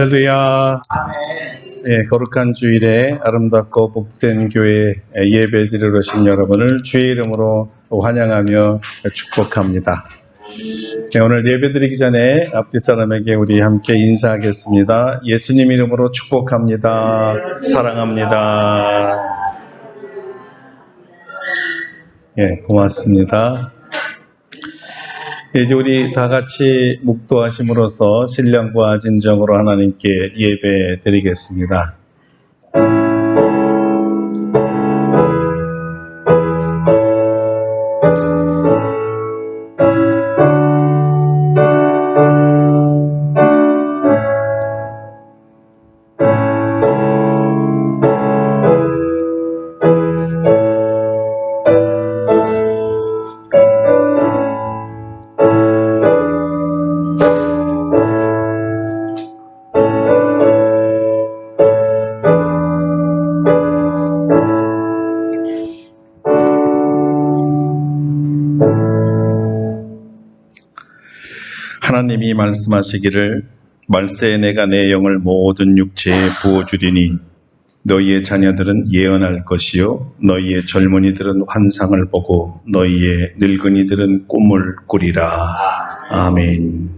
할렐루야. 예, 거룩한 주일에 아름답고 복된 교회 예배 드리러 오신 여러분을 주의 이름으로 환영하며 축복합니다. 네, 오늘 예배 드리기 전에 앞뒤 사람에게 우리 함께 인사하겠습니다. 예수님 이름으로 축복합니다. 사랑합니다. 예, 고맙습니다. 이제 우리 다 같이 묵도하심으로써 신령과 진정으로 하나님께 예배 드리겠습니다. 하나님이 말씀하시기를 말세에 내가 내 영을 모든 육체에 부어주리니 너희의 자녀들은 예언할 것이요 너희의 젊은이들은 환상을 보고 너희의 늙은이들은 꿈을 꾸리라. 아멘.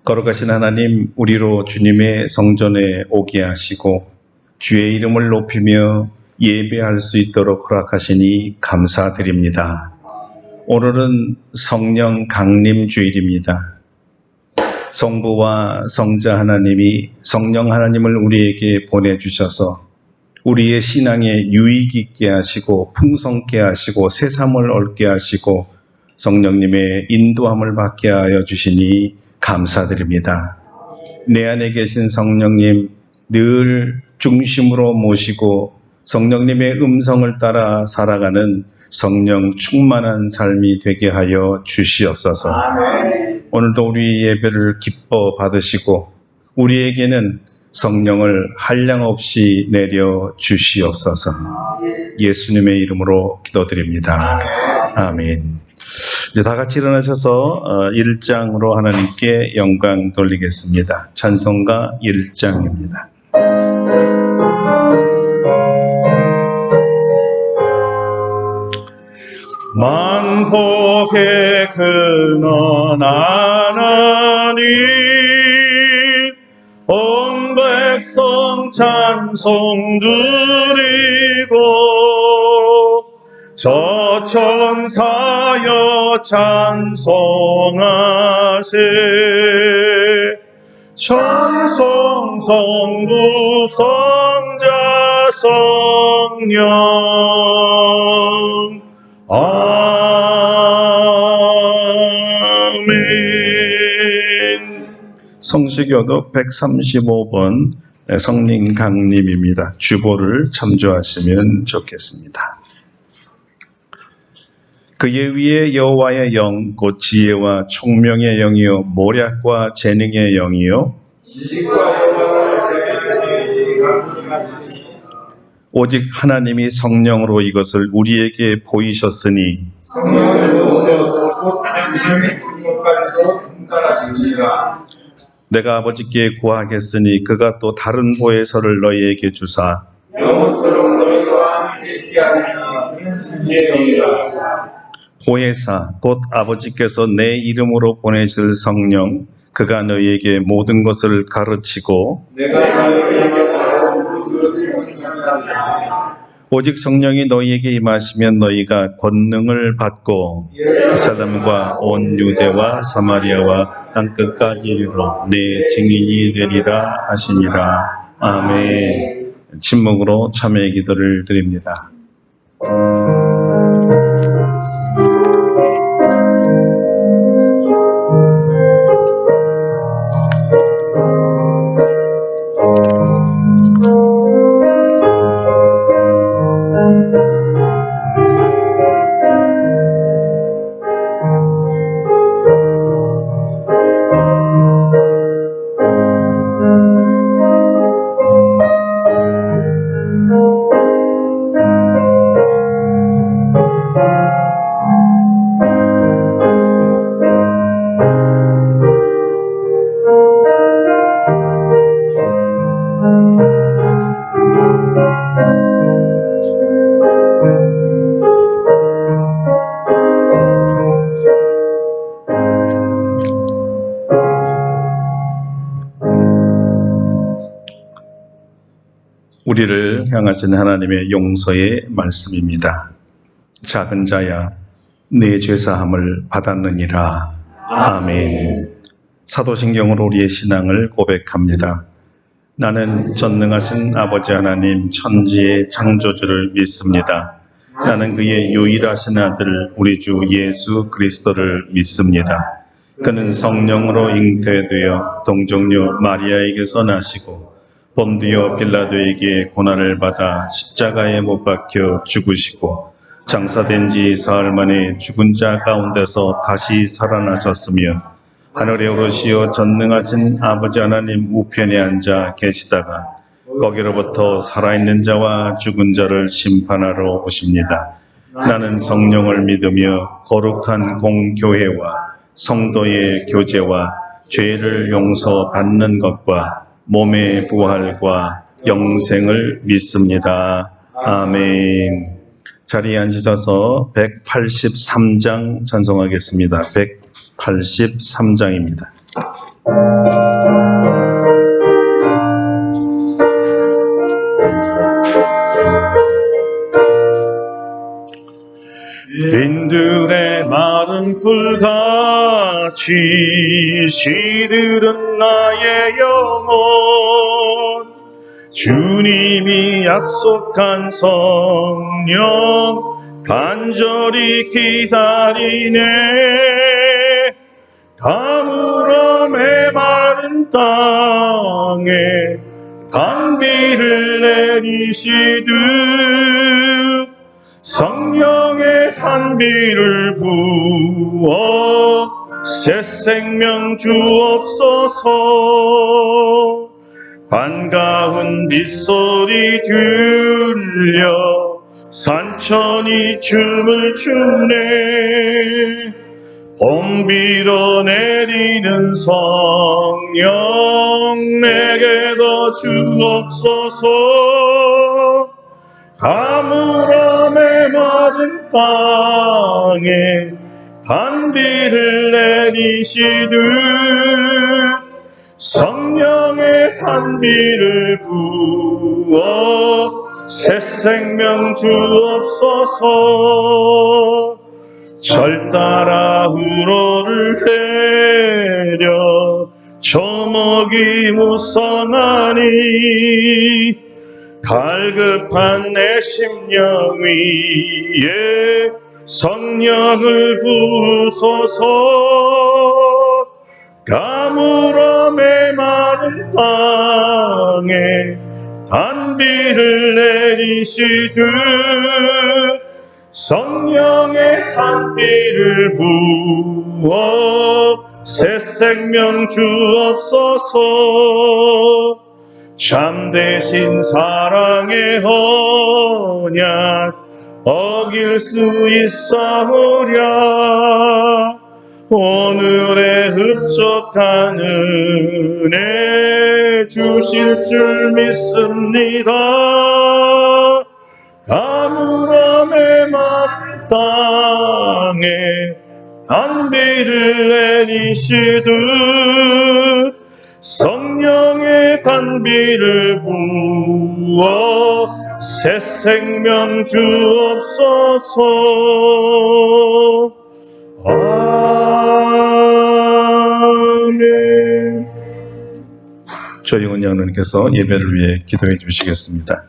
거룩하신 하나님, 우리로 주님의 성전에 오게 하시고 주의 이름을 높이며 예배할 수 있도록 허락하시니 감사드립니다. 오늘은 성령 강림 주일입니다. 성부와 성자 하나님이 성령 하나님을 우리에게 보내주셔서 우리의 신앙에 유익 있게 하시고 풍성케 하시고 새삼을 얻게 하시고 성령님의 인도함을 받게 하여 주시니 감사드립니다. 내 안에 계신 성령님 늘 중심으로 모시고 성령님의 음성을 따라 살아가는 성령 충만한 삶이 되게 하여 주시옵소서. 오늘도 우리 예배를 기뻐 받으시고 우리에게는 성령을 한량없이 내려 주시옵소서. 예수님의 이름으로 기도드립니다. 아멘. 이제 다 같이 일어나셔서 1장으로 하나님께 영광 돌리겠습니다. 찬송가 1장입니다. 만복의 근원 하나님 온 백성 찬송 드리고 저 천사여 찬송하세 찬송 성부 성자 성령 아멘. 성시교독 135번 성령 강림입니다. 주보를 참조하시면 좋겠습니다. 그의 위에 여호와의 영, 곧 지혜와 총명의 영이요 모략과 재능의 영이요 오직 하나님이 성령으로 이것을 우리에게 보이셨으니 내가 아버지께 구하겠으니 그가 또 다른 보혜사를 너희에게 주사 영원토록 너희와 함께 있게 하리니 진리의 영이라. 보혜사 곧 아버지께서 내 이름으로 보내실 성령 그가 너희에게 모든 것을 가르치고 내가 너희에게 오직 성령이 너희에게 임하시면 너희가 권능을 받고 예루살렘과 온 유대와 사마리아와 땅끝까지 이르러 내 증인이 되리라 하시니라. 아멘. 침묵으로 참회의 기도를 드립니다. 우리를 향하신 하나님의 용서의 말씀입니다. 작은 자야, 내 죄사함을 받았느니라. 아멘. 사도신경으로 우리의 신앙을 고백합니다. 나는 전능하신 아버지 하나님 천지의 창조주를 믿습니다. 나는 그의 유일하신 아들 우리 주 예수 그리스도를 믿습니다. 그는 성령으로 잉태되어 동정녀 마리아에게서 나시고 본디오 빌라도에게 고난을 받아 십자가에 못 박혀 죽으시고 장사된 지 사흘 만에 죽은 자 가운데서 다시 살아나셨으며 하늘에 오르시어 전능하신 아버지 하나님 우편에 앉아 계시다가 거기로부터 살아있는 자와 죽은 자를 심판하러 오십니다. 나는 성령을 믿으며 거룩한 공교회와 성도의 교제와 죄를 용서받는 것과 몸의 부활과 영생을 믿습니다. 아멘. 자리에 앉으셔서 183장 찬송하겠습니다. 183장입니다. 빈들의 마른 꿀같이 시들은 나의 영혼 주님이 약속한 성령 간절히 기다리네 가물어 메마른 땅에 단비를 내리시듯 성령의 단비를 부어 새 생명 주옵소서 반가운 빗소리 들려 산천이 춤을 추네 봄 빌어 내리는 성령 내게 더 주옵소서 가물어 메마른 땅에 단비를 내리시듯 성령의 단비를 부어 새 생명 주옵소서 절 따라 우러를 내려 조목이 무성하니 갈급한 내 심령 위에 성령을 부소서 가물어 메마른 땅에 단비를 내리시듯 성령의 단비를 부어 새 생명 주옵소서 참되신 사랑의 언약 어길 수 있사오랴 오늘의 흡족한 은혜 주실 줄 믿습니다. 가물어 메마른 땅에 단비를 내리시듯 성령의 단비를 부어 새 생명 주옵소서. 아멘. 조영은 장로님께서 예배를 위해 기도해 주시겠습니다.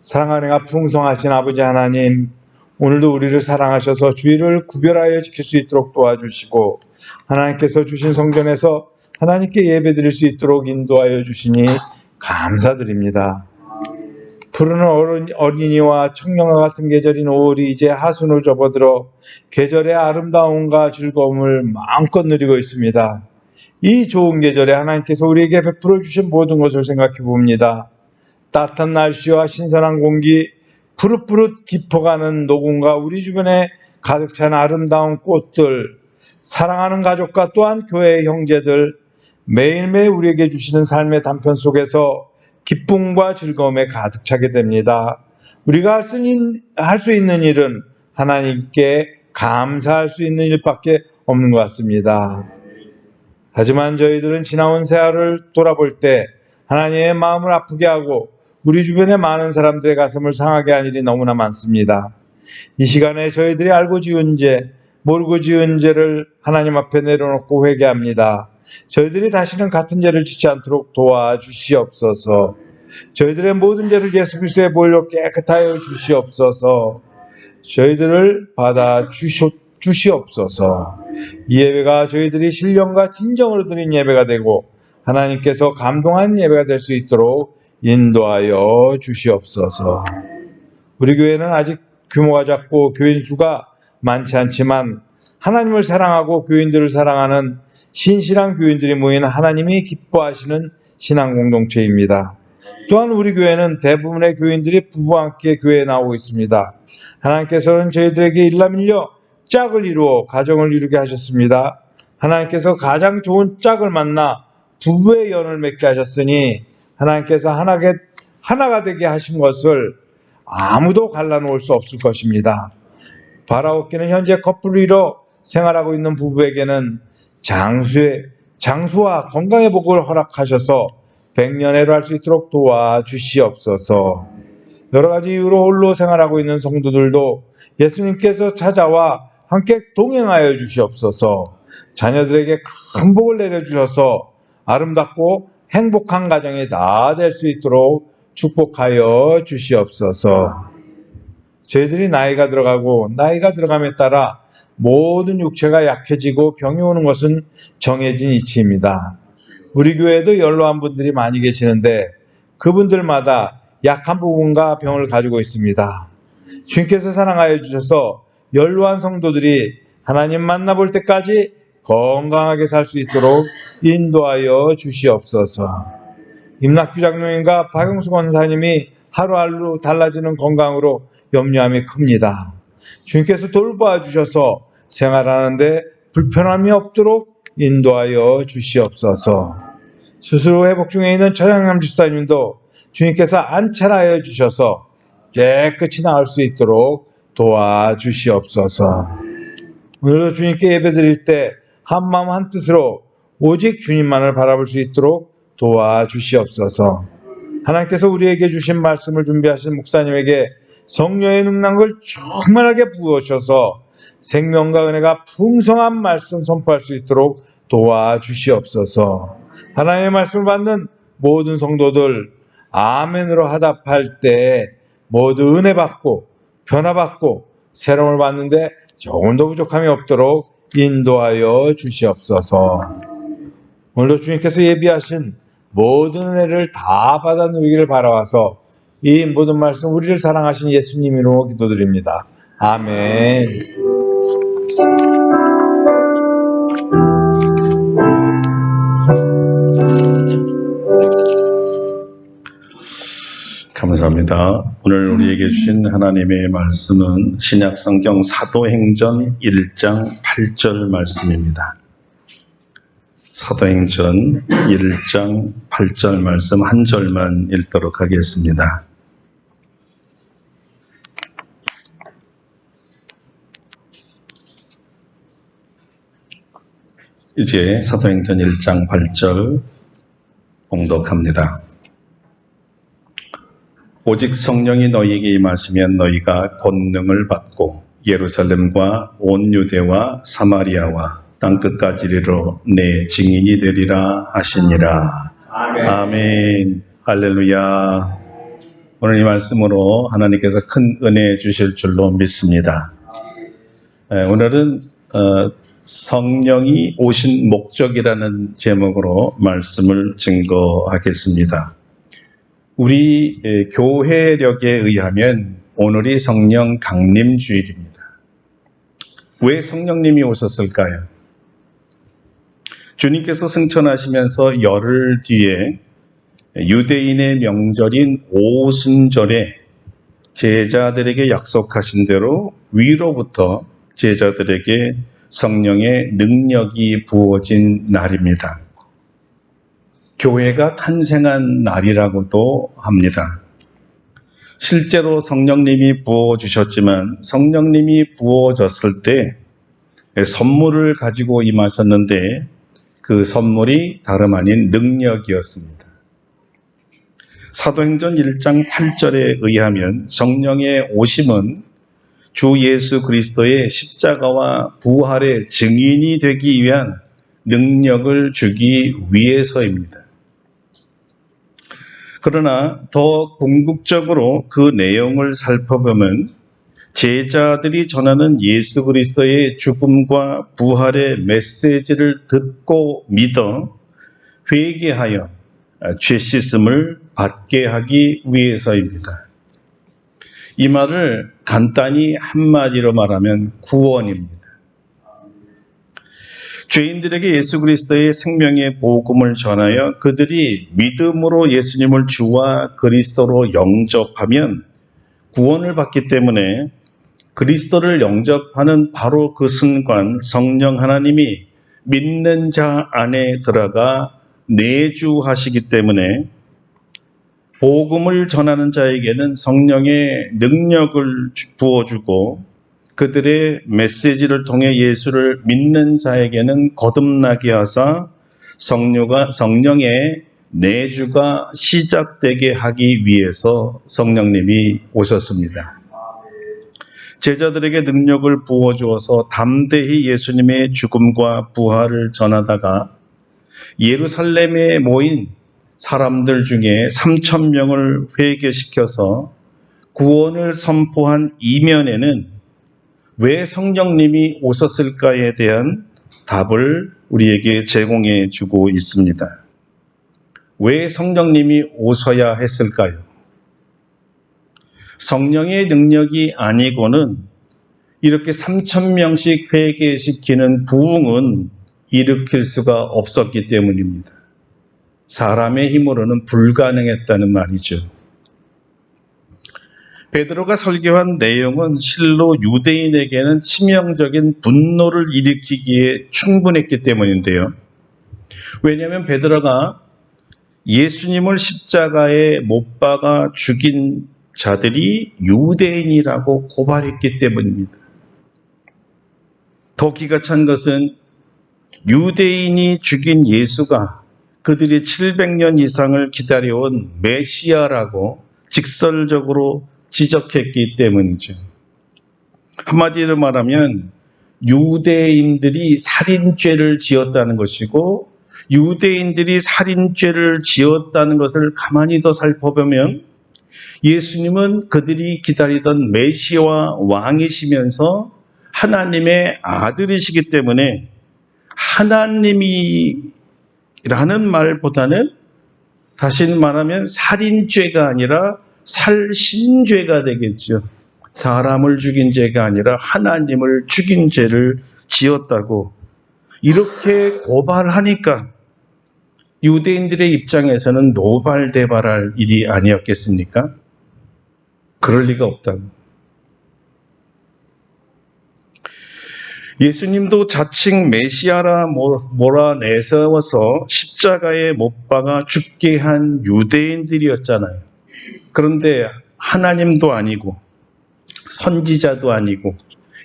사랑하는 풍성하신 아버지 하나님, 오늘도 우리를 사랑하셔서 주일을 구별하여 지킬 수 있도록 도와주시고 하나님께서 주신 성전에서 하나님께 예배드릴 수 있도록 인도하여 주시니 감사드립니다. 푸르는 어린이와 청년과 같은 계절인 5월이 이제 하순으로 접어들어 계절의 아름다움과 즐거움을 마음껏 누리고 있습니다. 이 좋은 계절에 하나님께서 우리에게 베풀어 주신 모든 것을 생각해 봅니다. 따뜻한 날씨와 신선한 공기, 푸릇푸릇 깊어가는 녹음과 우리 주변에 가득 찬 아름다운 꽃들, 사랑하는 가족과 또한 교회의 형제들, 매일매일 우리에게 주시는 삶의 단편 속에서 기쁨과 즐거움에 가득 차게 됩니다. 우리가 할 수 있는 일은 하나님께 감사할 수 있는 일밖에 없는 것 같습니다. 하지만 저희들은 지나온 세월을 돌아볼 때 하나님의 마음을 아프게 하고 우리 주변의 많은 사람들의 가슴을 상하게 한 일이 너무나 많습니다. 이 시간에 저희들이 알고 지은 죄, 모르고 지은 죄를 하나님 앞에 내려놓고 회개합니다. 저희들이 다시는 같은 죄를 짓지 않도록 도와주시옵소서. 저희들의 모든 죄를 예수 그리스도의 보혈로 깨끗하여 주시옵소서. 저희들을 받아 주시옵소서. 이 예배가 저희들이 신령과 진정으로 드린 예배가 되고 하나님께서 감동한 예배가 될 수 있도록 인도하여 주시옵소서. 우리 교회는 아직 규모가 작고 교인 수가 많지 않지만 하나님을 사랑하고 교인들을 사랑하는 신실한 교인들이 모인 하나님이 기뻐하시는 신앙 공동체입니다. 또한 우리 교회는 대부분의 교인들이 부부와 함께 교회에 나오고 있습니다. 하나님께서는 저희들에게 일남일녀 짝을 이루어 가정을 이루게 하셨습니다. 하나님께서 가장 좋은 짝을 만나 부부의 연을 맺게 하셨으니 하나님께서 하나가 되게 하신 것을 아무도 갈라놓을 수 없을 것입니다. 바라옵기는 현재 커플을 이뤄 생활하고 있는 부부에게는 장수와 건강의 복을 허락하셔서 백년해로 할 수 있도록 도와주시옵소서. 여러 가지 이유로 홀로 생활하고 있는 성도들도 예수님께서 찾아와 함께 동행하여 주시옵소서. 자녀들에게 큰 복을 내려주셔서 아름답고 행복한 가정이 다 될 수 있도록 축복하여 주시옵소서. 저희들이 나이가 들어가고 나이가 들어감에 따라 모든 육체가 약해지고 병이 오는 것은 정해진 이치입니다. 우리 교회에도 연로한 분들이 많이 계시는데 그분들마다 약한 부분과 병을 가지고 있습니다. 주님께서 사랑하여 주셔서 연로한 성도들이 하나님 만나볼 때까지 건강하게 살 수 있도록 인도하여 주시옵소서. 임낙규 장로님과 박영수 권사님이 하루하루 달라지는 건강으로 염려함이 큽니다. 주님께서 돌봐주셔서 생활하는데 불편함이 없도록 인도하여 주시옵소서. 수술 후 회복 중에 있는 처장남 집사님도 주님께서 안찰하여 주셔서 깨끗이 나을 수 있도록 도와주시옵소서. 오늘도 주님께 예배드릴 때 한마음 한뜻으로 오직 주님만을 바라볼 수 있도록 도와주시옵소서. 하나님께서 우리에게 주신 말씀을 준비하신 목사님에게 성령의 능력을 충만하게 부으셔서 생명과 은혜가 풍성한 말씀 선포할 수 있도록 도와주시옵소서. 하나님의 말씀을 받는 모든 성도들 아멘으로 화답할 때 모두 은혜 받고 변화 받고 새로움을 받는데 조금도 부족함이 없도록 인도하여 주시옵소서. 오늘도 주님께서 예비하신 모든 은혜를 다 받아 누리기를 바라와서 이 모든 말씀 우리를 사랑하신 예수님 이름으로 기도드립니다. 아멘. 감사합니다. 오늘 우리에게 주신 하나님의 말씀은 신약성경 사도행전 1장 8절 말씀입니다. 사도행전 1장 8절 말씀 한 절만 읽도록 하겠습니다. 이제 사도행전 1장 8절 봉독합니다. 오직 성령이 너희에게 임하시면 너희가 권능을 받고 예루살렘과 온 유대와 사마리아와 땅끝까지 이르러 내 증인이 되리라 하시니라. 아멘. 아멘. 할렐루야. 오늘 이 말씀으로 하나님께서 큰 은혜 주실 줄로 믿습니다. 오늘은 성령이 오신 목적이라는 제목으로 말씀을 증거하겠습니다. 우리 교회력에 의하면 오늘이 성령 강림 주일입니다. 왜 성령님이 오셨을까요? 주님께서 승천하시면서 열흘 뒤에 유대인의 명절인 오순절에 제자들에게 약속하신 대로 위로부터 제자들에게 성령의 능력이 부어진 날입니다. 교회가 탄생한 날이라고도 합니다. 실제로 성령님이 부어주셨지만 성령님이 부어졌을 때 선물을 가지고 임하셨는데 그 선물이 다름 아닌 능력이었습니다. 사도행전 1장 8절에 의하면 성령의 오심은 주 예수 그리스도의 십자가와 부활의 증인이 되기 위한 능력을 주기 위해서입니다. 그러나 더 궁극적으로 그 내용을 살펴보면 제자들이 전하는 예수 그리스도의 죽음과 부활의 메시지를 듣고 믿어 회개하여 죄 씻음을 받게 하기 위해서입니다. 이 말을 간단히 한마디로 말하면 구원입니다. 죄인들에게 예수 그리스도의 생명의 복음을 전하여 그들이 믿음으로 예수님을 주와 그리스도로 영접하면 구원을 받기 때문에 그리스도를 영접하는 바로 그 순간 성령 하나님이 믿는 자 안에 들어가 내주하시기 때문에 복음을 전하는 자에게는 성령의 능력을 부어주고 그들의 메시지를 통해 예수를 믿는 자에게는 거듭나게 하사 성령의 내주가 시작되게 하기 위해서 성령님이 오셨습니다. 제자들에게 능력을 부어주어서 담대히 예수님의 죽음과 부활을 전하다가 예루살렘에 모인 사람들 중에 3,000명을 회개시켜서 구원을 선포한 이면에는 왜 성령님이 오셨을까에 대한 답을 우리에게 제공해 주고 있습니다. 왜 성령님이 오셔야 했을까요? 성령의 능력이 아니고는 이렇게 3,000명씩 회개시키는 부흥은 일으킬 수가 없었기 때문입니다. 사람의 힘으로는 불가능했다는 말이죠. 베드로가 설교한 내용은 실로 유대인에게는 치명적인 분노를 일으키기에 충분했기 때문인데요. 왜냐하면 베드로가 예수님을 십자가에 못 박아 죽인 자들이 유대인이라고 고발했기 때문입니다. 더 기가 찬 것은 유대인이 죽인 예수가 그들이 700년 이상을 기다려온 메시아라고 직설적으로 지적했기 때문이죠. 한마디로 말하면 유대인들이 살인죄를 지었다는 것이고 유대인들이 살인죄를 지었다는 것을 가만히 더 살펴보면 예수님은 그들이 기다리던 메시아와 왕이시면서 하나님의 아들이시기 때문에 하나님이라는 말보다는 다시 말하면 살인죄가 아니라 살신죄가 되겠죠. 사람을 죽인 죄가 아니라 하나님을 죽인 죄를 지었다고 이렇게 고발하니까 유대인들의 입장에서는 노발대발할 일이 아니었겠습니까? 그럴 리가 없다. 예수님도 자칭 메시아라 몰아내세워서 십자가에 못 박아 죽게 한 유대인들이었잖아요. 그런데 하나님도 아니고 선지자도 아니고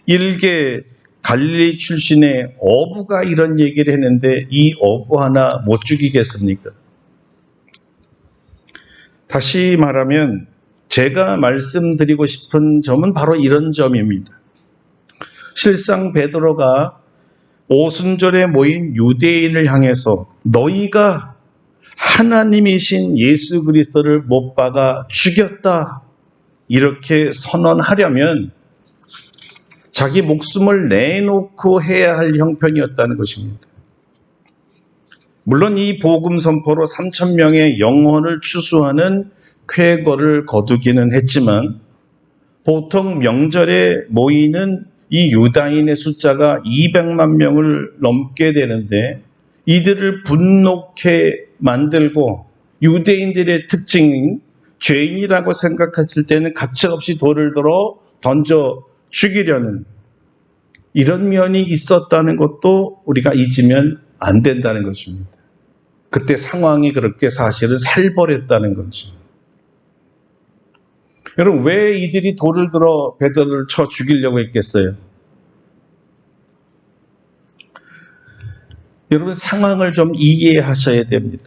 일개 갈릴리 출신의 어부가 이런 얘기를 했는데 이 어부 하나 못 죽이겠습니까? 다시 말하면 제가 말씀드리고 싶은 점은 바로 이런 점입니다. 실상 베드로가 오순절에 모인 유대인을 향해서 너희가 하나님이신 예수 그리스도를 못 박아 죽였다 이렇게 선언하려면 자기 목숨을 내놓고 해야 할 형편이었다는 것입니다. 물론 이 복음 선포로 3,000명의 영혼을 추수하는 쾌거를 거두기는 했지만 보통 명절에 모이는 이 유다인의 숫자가 200만 명을 넘게 되는데 이들을 분노케 만들고 유대인들의 특징인 죄인이라고 생각했을 때는 가차없이 돌을 들어 던져 죽이려는 이런 면이 있었다는 것도 우리가 잊으면 안 된다는 것입니다. 그때 상황이 그렇게 사실은 살벌했다는 거죠. 여러분 왜 이들이 돌을 들어 베드로를 쳐 죽이려고 했겠어요? 여러분 상황을 좀 이해하셔야 됩니다.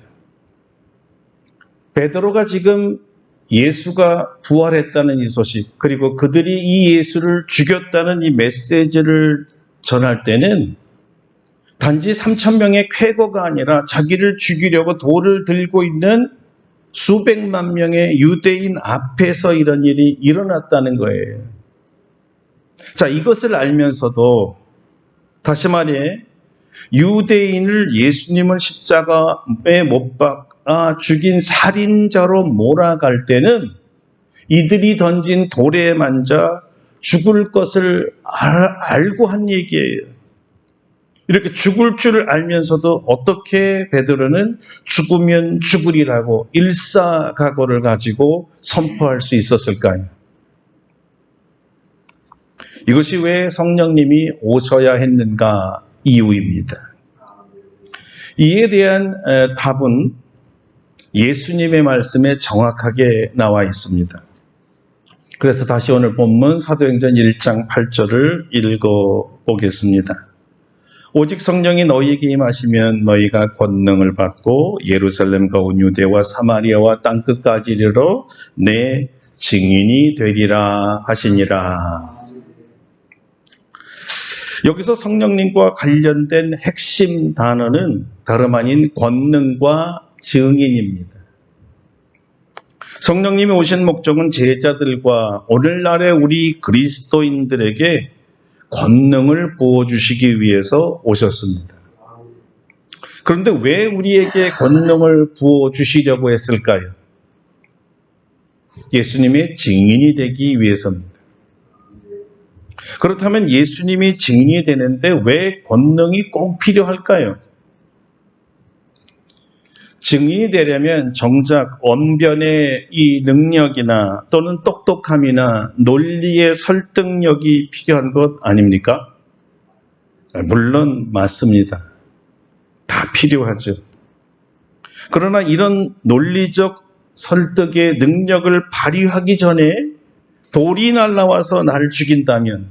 베드로가 지금 예수가 부활했다는 이 소식, 그리고 그들이 이 예수를 죽였다는 이 메시지를 전할 때는 단지 3,000명의 쾌거가 아니라 자기를 죽이려고 돌을 들고 있는 수백만 명의 유대인 앞에서 이런 일이 일어났다는 거예요. 자, 이것을 알면서도 다시 말해 유대인을 예수님을 십자가에 못 박아 죽인 살인자로 몰아갈 때는 이들이 던진 돌에 만져 죽을 것을 알고 한 얘기예요. 이렇게 죽을 줄 알면서도 어떻게 베드로는 죽으면 죽으리라고 일사각오를 가지고 선포할 수 있었을까요? 이것이 왜 성령님이 오셔야 했는가 이유입니다. 이에 대한 답은 예수님의 말씀에 정확하게 나와 있습니다. 그래서 다시 오늘 본문 사도행전 1장 8절을 읽어보겠습니다. 오직 성령이 너희에게 임하시면 너희가 권능을 받고 예루살렘과 온 유대와 사마리아와 땅끝까지 이르러 내 증인이 되리라 하시니라. 여기서 성령님과 관련된 핵심 단어는 다름 아닌 권능과 증인입니다. 성령님이 오신 목적은 제자들과 오늘날의 우리 그리스도인들에게 권능을 부어주시기 위해서 오셨습니다. 그런데 왜 우리에게 권능을 부어주시려고 했을까요? 예수님의 증인이 되기 위해서입니다. 그렇다면 예수님이 증인이 되는데 왜 권능이 꼭 필요할까요? 증인이 되려면 정작 언변의 이 능력이나 또는 똑똑함이나 논리의 설득력이 필요한 것 아닙니까? 물론 맞습니다. 다 필요하죠. 그러나 이런 논리적 설득의 능력을 발휘하기 전에 돌이 날라와서 나를 죽인다면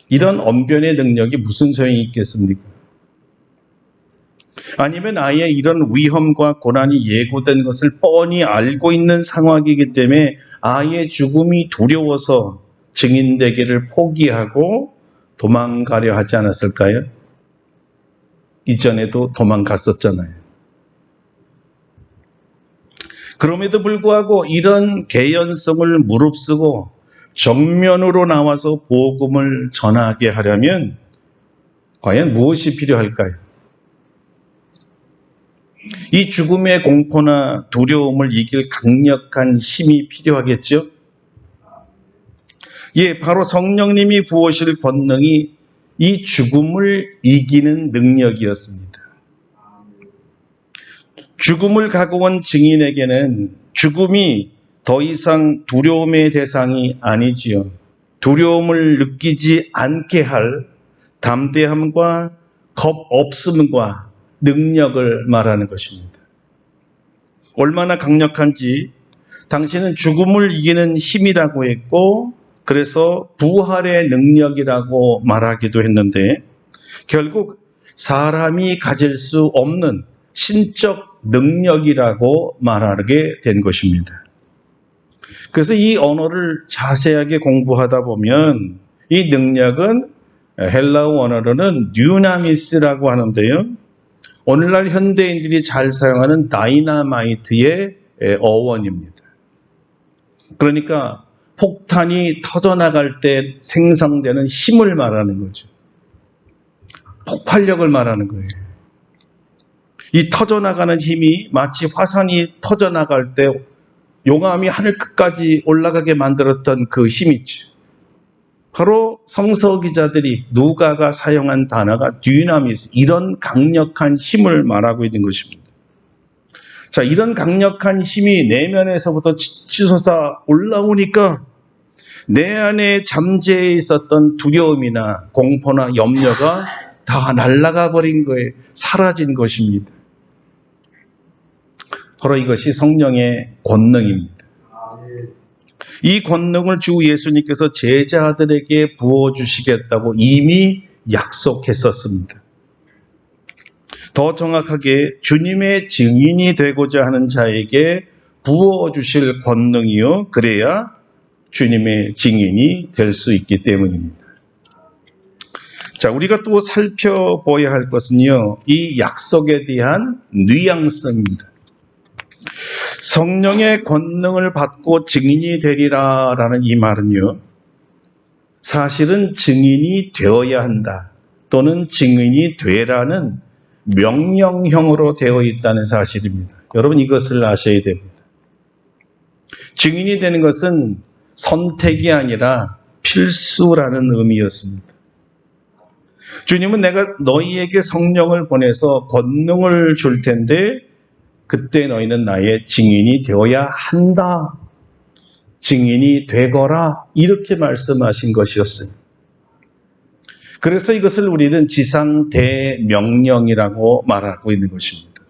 이런 언변의 능력이 무슨 소용이 있겠습니까? 아니면 아예 이런 위험과 고난이 예고된 것을 뻔히 알고 있는 상황이기 때문에 아예 죽음이 두려워서 증인되기를 포기하고 도망가려 하지 않았을까요? 이전에도 도망갔었잖아요. 그럼에도 불구하고 이런 개연성을 무릅쓰고 정면으로 나와서 복음을 전하게 하려면 과연 무엇이 필요할까요? 이 죽음의 공포나 두려움을 이길 강력한 힘이 필요하겠죠? 예, 바로 성령님이 부으실 권능이 이 죽음을 이기는 능력이었습니다. 죽음을 갖고 온 증인에게는 죽음이 더 이상 두려움의 대상이 아니지요. 두려움을 느끼지 않게 할 담대함과 겁 없음과 능력을 말하는 것입니다. 얼마나 강력한지 당신은 죽음을 이기는 힘이라고 했고 그래서 부활의 능력이라고 말하기도 했는데 결국 사람이 가질 수 없는 신적 능력이라고 말하게 된 것입니다. 그래서 이 언어를 자세하게 공부하다 보면 이 능력은 헬라어 언어로는 듀나미스라고 하는데요. 오늘날 현대인들이 잘 사용하는 다이나마이트의 어원입니다. 그러니까 폭탄이 터져나갈 때 생성되는 힘을 말하는 거죠. 폭발력을 말하는 거예요. 이 터져나가는 힘이 마치 화산이 터져나갈 때 용암이 하늘 끝까지 올라가게 만들었던 그 힘이죠. 바로 성서기자들이 누가가 사용한 단어가 듀나미스, 이런 강력한 힘을 말하고 있는 것입니다. 자, 이런 강력한 힘이 내면에서부터 치솟아 올라오니까 내 안에 잠재해 있었던 두려움이나 공포나 염려가 다 날아가 버린 거예요. 사라진 것입니다. 바로 이것이 성령의 권능입니다. 이 권능을 주 예수님께서 제자들에게 부어주시겠다고 이미 약속했었습니다. 더 정확하게 주님의 증인이 되고자 하는 자에게 부어주실 권능이요. 그래야 주님의 증인이 될 수 있기 때문입니다. 자, 우리가 또 살펴봐야 할 것은요, 이 약속에 대한 뉘앙스입니다. 성령의 권능을 받고 증인이 되리라라는 이 말은요, 사실은 증인이 되어야 한다 또는 증인이 되라는 명령형으로 되어 있다는 사실입니다. 여러분 이것을 아셔야 됩니다. 증인이 되는 것은 선택이 아니라 필수라는 의미였습니다. 주님은 내가 너희에게 성령을 보내서 권능을 줄 텐데 그때 너희는 나의 증인이 되어야 한다. 증인이 되거라. 이렇게 말씀하신 것이었어요. 그래서 이것을 우리는 지상 대명령이라고 말하고 있는 것입니다.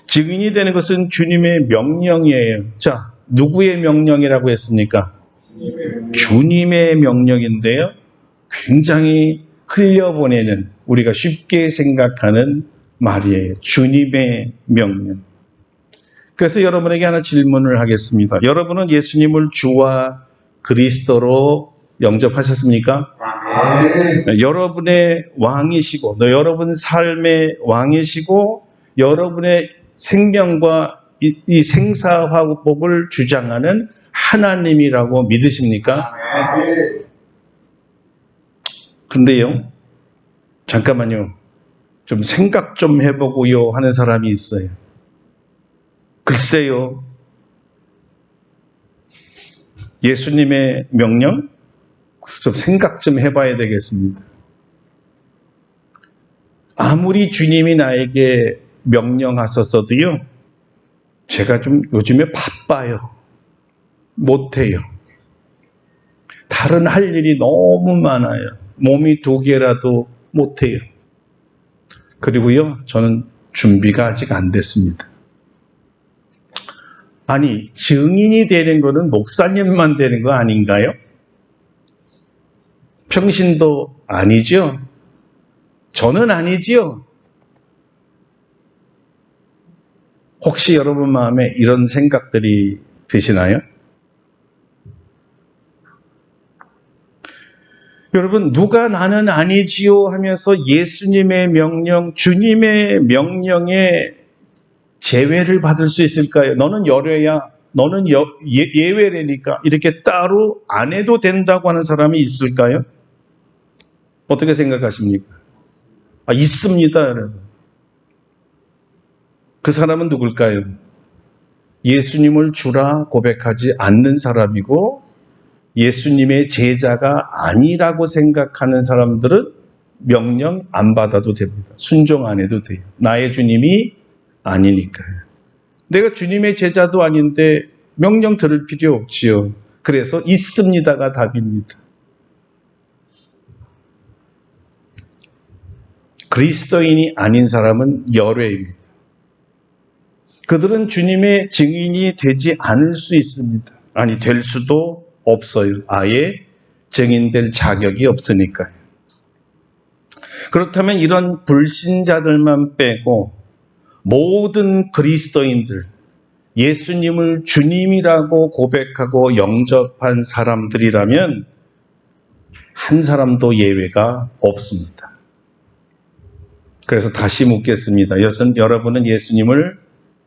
증인이 되는 것은 주님의 명령이에요. 자, 누구의 명령이라고 했습니까? 주님의 명령인데요. 굉장히 흘려보내는, 우리가 쉽게 생각하는 말이에요. 주님의 명령. 그래서 여러분에게 하나 질문을 하겠습니다. 여러분은 예수님을 주와 그리스도로 영접하셨습니까? 여러분의 왕이시고, 여러분 삶의 왕이시고, 여러분의 생명과 이 생사화복을 주장하는 하나님이라고 믿으십니까? 근데요, 잠깐만요. 좀 생각 좀 해보고요 하는 사람이 있어요. 글쎄요, 예수님의 명령? 좀 생각 좀 해봐야 되겠습니다. 아무리 주님이 나에게 명령하셨어도요, 제가 좀 요즘에 바빠요. 못해요. 다른 할 일이 너무 많아요. 몸이 2개라도 못해요. 그리고요, 저는 준비가 아직 안 됐습니다. 아니, 증인이 되는 거는 목사님만 되는 거 아닌가요? 평신도 아니죠? 저는 아니지요? 혹시 여러분 마음에 이런 생각들이 드시나요? 여러분, 누가 나는 아니지요 하면서 예수님의 명령, 주님의 명령에 제외를 받을 수 있을까요? 너는 열외야, 너는 예외라니까 이렇게 따로 안 해도 된다고 하는 사람이 있을까요? 어떻게 생각하십니까? 있습니다, 여러분. 그 사람은 누굴까요? 예수님을 주라 고백하지 않는 사람이고 예수님의 제자가 아니라고 생각하는 사람들은 명령 안 받아도 됩니다. 순종 안 해도 돼요. 나의 주님이 아니니까요. 내가 주님의 제자도 아닌데 명령 들을 필요 없지요. 그래서 있습니다가 답입니다. 그리스도인이 아닌 사람은 열외입니다. 그들은 주님의 증인이 되지 않을 수 있습니다. 아니, 될 수도 없어요. 아예 증인될 자격이 없으니까요. 그렇다면 이런 불신자들만 빼고 모든 그리스도인들, 예수님을 주님이라고 고백하고 영접한 사람들이라면 한 사람도 예외가 없습니다. 그래서 다시 묻겠습니다. 여러분은 예수님을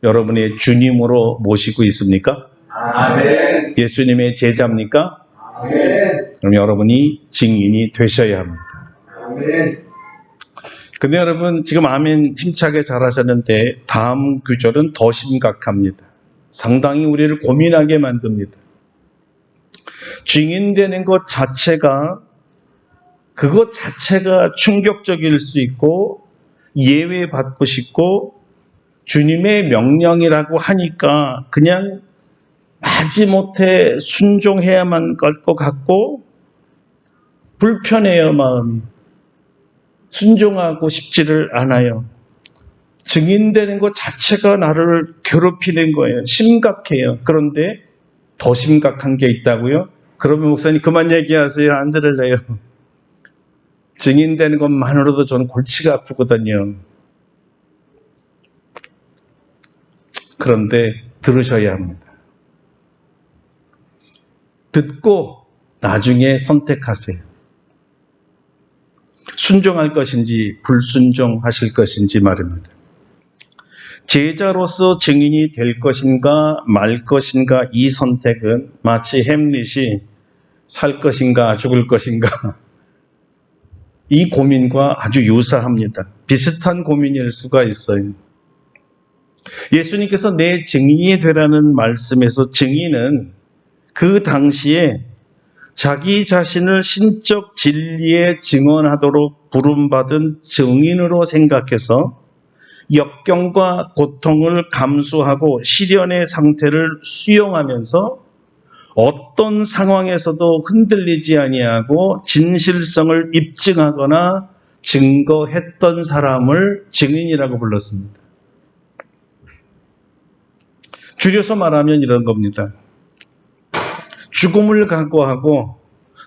여러분의 주님으로 모시고 있습니까? 아멘. 예수님의 제자입니까? 아멘. 그럼 여러분이 증인이 되셔야 합니다. 아멘. 근데 여러분 지금 아멘 힘차게 잘하셨는데 다음 구절은 더 심각합니다. 상당히 우리를 고민하게 만듭니다. 증인되는 것 자체가 그것 자체가 충격적일 수 있고 예외받고 싶고 주님의 명령이라고 하니까 그냥 마지못해 순종해야만 할 것 같고 불편해요, 마음이. 순종하고 싶지를 않아요. 증인되는 것 자체가 나를 괴롭히는 거예요. 심각해요. 그런데 더 심각한 게 있다고요? 그러면 목사님 그만 얘기하세요. 안 들을래요. 증인되는 것만으로도 저는 골치가 아프거든요. 그런데 들으셔야 합니다. 듣고 나중에 선택하세요. 순종할 것인지 불순종하실 것인지 말입니다. 제자로서 증인이 될 것인가 말 것인가 이 선택은 마치 햄릿이 살 것인가 죽을 것인가 이 고민과 아주 유사합니다. 비슷한 고민일 수가 있어요. 예수님께서 내 증인이 되라는 말씀에서 증인은 그 당시에 자기 자신을 신적 진리에 증언하도록 부름받은 증인으로 생각해서 역경과 고통을 감수하고 시련의 상태를 수용하면서 어떤 상황에서도 흔들리지 아니하고 진실성을 입증하거나 증거했던 사람을 증인이라고 불렀습니다. 줄여서 말하면 이런 겁니다. 죽음을 각오하고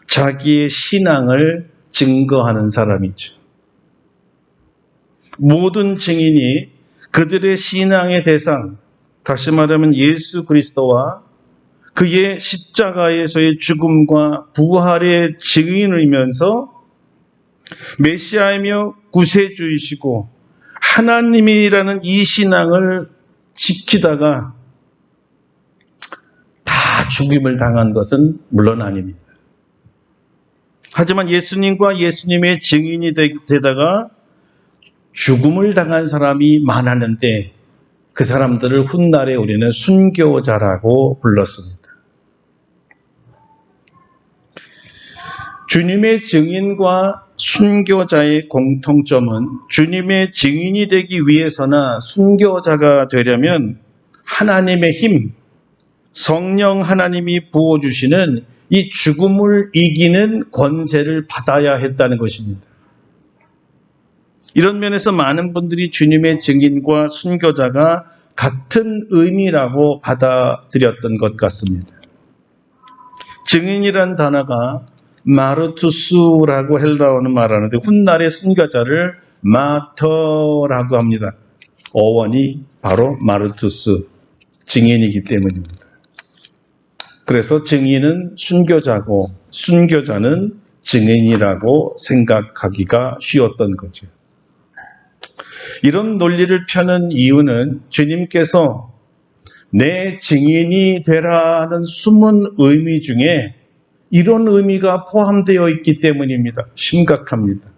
자기의 신앙을 증거하는 사람이죠. 모든 증인이 그들의 신앙의 대상, 다시 말하면 예수 그리스도와 그의 십자가에서의 죽음과 부활의 증인이면서 메시아이며 구세주이시고 하나님이라는 이 신앙을 지키다가 다 죽임을 당한 것은 물론 아닙니다. 하지만 예수님과 예수님의 증인이 되다가 죽음을 당한 사람이 많았는데 그 사람들을 훗날에 우리는 순교자라고 불렀습니다. 주님의 증인과 순교자의 공통점은 주님의 증인이 되기 위해서나 순교자가 되려면 하나님의 힘, 성령 하나님이 부어주시는 이 죽음을 이기는 권세를 받아야 했다는 것입니다. 이런 면에서 많은 분들이 주님의 증인과 순교자가 같은 의미라고 받아들였던 것 같습니다. 증인이란 단어가 마르투스라고 헬라어는 말하는데 훗날의 순교자를 마터라고 합니다. 어원이 바로 마르투스, 증인이기 때문입니다. 그래서 증인은 순교자고 순교자는 증인이라고 생각하기가 쉬웠던 거죠. 이런 논리를 펴는 이유는 주님께서 내 증인이 되라는 숨은 의미 중에 이런 의미가 포함되어 있기 때문입니다. 심각합니다.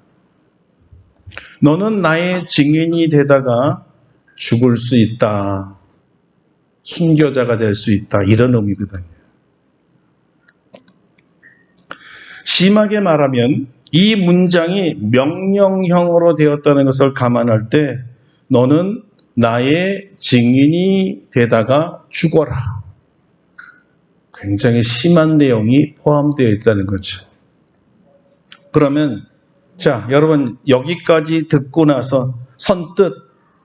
너는 나의 증인이 되다가 죽을 수 있다. 순교자가 될 수 있다. 이런 의미거든요. 심하게 말하면 이 문장이 명령형으로 되었다는 것을 감안할 때 너는 나의 증인이 되다가 죽어라. 굉장히 심한 내용이 포함되어 있다는 거죠. 그러면 자, 여러분 여기까지 듣고 나서 선뜻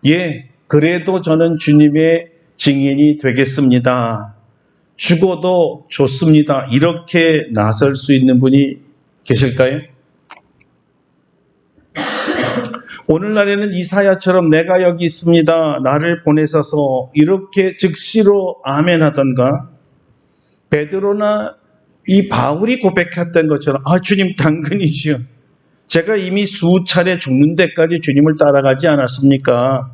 예, 그래도 저는 주님의 증인이 되겠습니다. 죽어도 좋습니다. 이렇게 나설 수 있는 분이 계실까요? 오늘날에는 이사야처럼 내가 여기 있습니다. 나를 보내셔서 이렇게 즉시로 아멘하던가 베드로나 이 바울이 고백했던 것처럼 주님 당근이지요. 제가 이미 수차례 죽는 데까지 주님을 따라가지 않았습니까?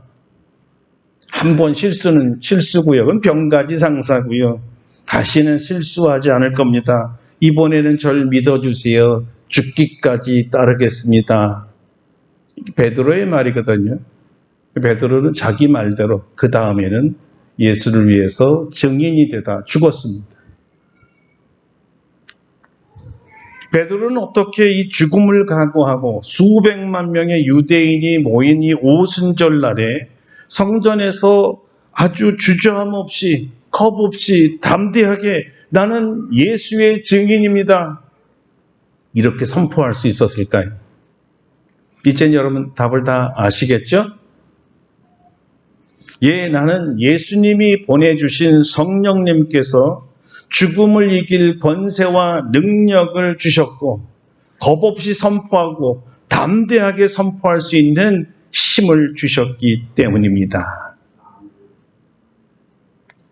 한 번 실수는 실수고요. 그건 병가지상사고요. 다시는 실수하지 않을 겁니다. 이번에는 절 믿어주세요. 죽기까지 따르겠습니다. 베드로의 말이거든요. 베드로는 자기 말대로 그 다음에는 예수를 위해서 증인이 되다 죽었습니다. 베드로는 어떻게 이 죽음을 각오하고 수백만 명의 유대인이 모인 이 오순절날에 성전에서 아주 주저함 없이 겁 없이 담대하게 나는 예수의 증인입니다. 이렇게 선포할 수 있었을까요? 이젠 여러분 답을 다 아시겠죠? 예, 나는 예수님이 보내주신 성령님께서 죽음을 이길 권세와 능력을 주셨고 겁 없이 선포하고 담대하게 선포할 수 있는 힘을 주셨기 때문입니다.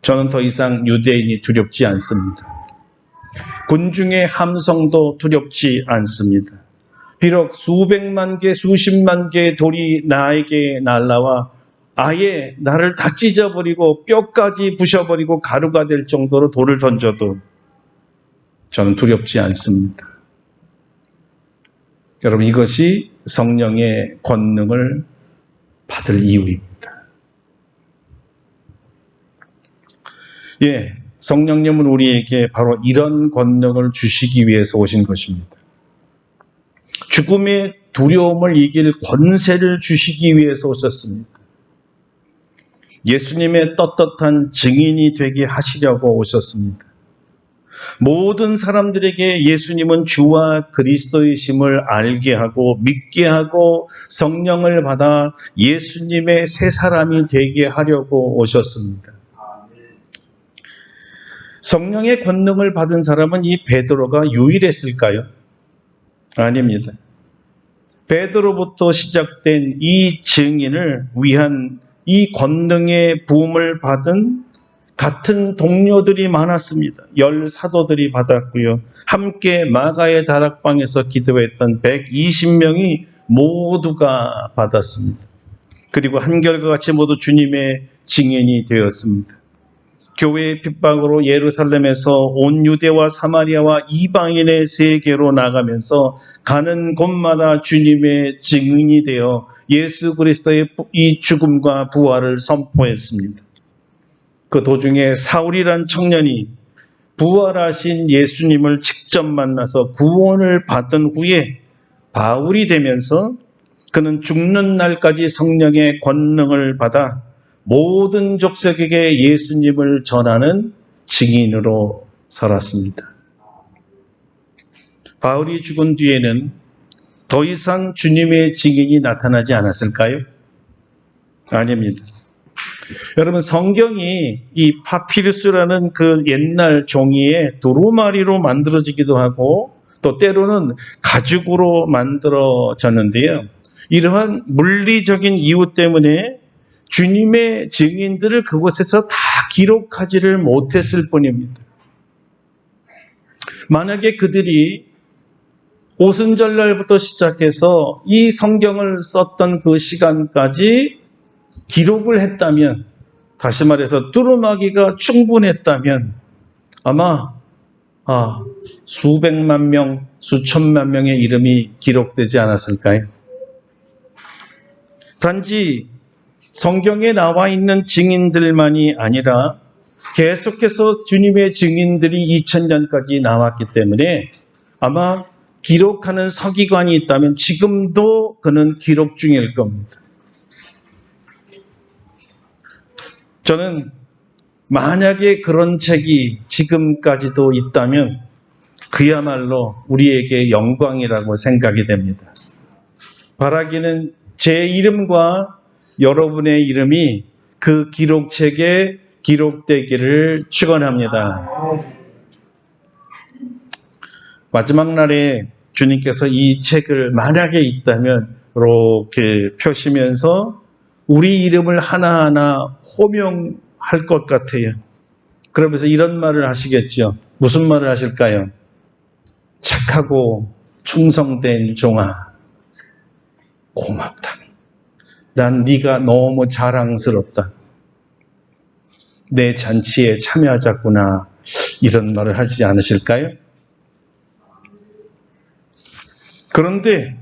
저는 더 이상 유대인이 두렵지 않습니다. 군중의 함성도 두렵지 않습니다. 비록 수백만 개, 수십만 개의 돌이 나에게 날라와 아예 나를 다 찢어버리고 뼈까지 부셔버리고 가루가 될 정도로 돌을 던져도 저는 두렵지 않습니다. 여러분, 이것이 성령의 권능을 받을 이유입니다. 예, 성령님은 우리에게 바로 이런 권능을 주시기 위해서 오신 것입니다. 죽음의 두려움을 이길 권세를 주시기 위해서 오셨습니다. 예수님의 떳떳한 증인이 되게 하시려고 오셨습니다. 모든 사람들에게 예수님은 주와 그리스도이심을 알게 하고 믿게 하고 성령을 받아 예수님의 새 사람이 되게 하려고 오셨습니다. 성령의 권능을 받은 사람은 이 베드로가 유일했을까요? 아닙니다. 베드로부터 시작된 이 증인을 위한 이 권능의 부음을 받은 같은 동료들이 많았습니다. 10사도들이 받았고요. 함께 마가의 다락방에서 기도했던 120명이 모두가 받았습니다. 그리고 한결과 같이 모두 주님의 증인이 되었습니다. 교회의 핍박으로 예루살렘에서 온 유대와 사마리아와 이방인의 세계로 나가면서 가는 곳마다 주님의 증인이 되어 예수 그리스도의 이 죽음과 부활을 선포했습니다. 그 도중에 사울이란 청년이 부활하신 예수님을 직접 만나서 구원을 받은 후에 바울이 되면서 그는 죽는 날까지 성령의 권능을 받아 모든 족속에게 예수님을 전하는 증인으로 살았습니다. 바울이 죽은 뒤에는 더 이상 주님의 증인이 나타나지 않았을까요? 아닙니다. 여러분, 성경이 이 파피루스라는 그 옛날 종이에 두루마리로 만들어지기도 하고 또 때로는 가죽으로 만들어졌는데요. 이러한 물리적인 이유 때문에 주님의 증인들을 그곳에서 다 기록하지를 못했을 뿐입니다. 만약에 그들이 오순절날부터 시작해서 이 성경을 썼던 그 시간까지 기록을 했다면, 다시 말해서 두루마기가 충분했다면 아마 수백만 명, 수천만 명의 이름이 기록되지 않았을까요? 단지 성경에 나와 있는 증인들만이 아니라 계속해서 주님의 증인들이 2000년까지 나왔기 때문에 아마 기록하는 서기관이 있다면 지금도 그는 기록 중일 겁니다. 저는 만약에 그런 책이 지금까지도 있다면 그야말로 우리에게 영광이라고 생각이 됩니다. 바라기는 제 이름과 여러분의 이름이 그 기록책에 기록되기를 축원합니다. 마지막 날에 주님께서 이 책을 만약에 있다면 이렇게 펴시면서 우리 이름을 하나하나 호명할 것 같아요. 그러면서 이런 말을 하시겠죠. 무슨 말을 하실까요? 착하고 충성된 종아, 고맙다. 난 네가 너무 자랑스럽다. 내 잔치에 참여하자꾸나. 이런 말을 하지 않으실까요? 그런데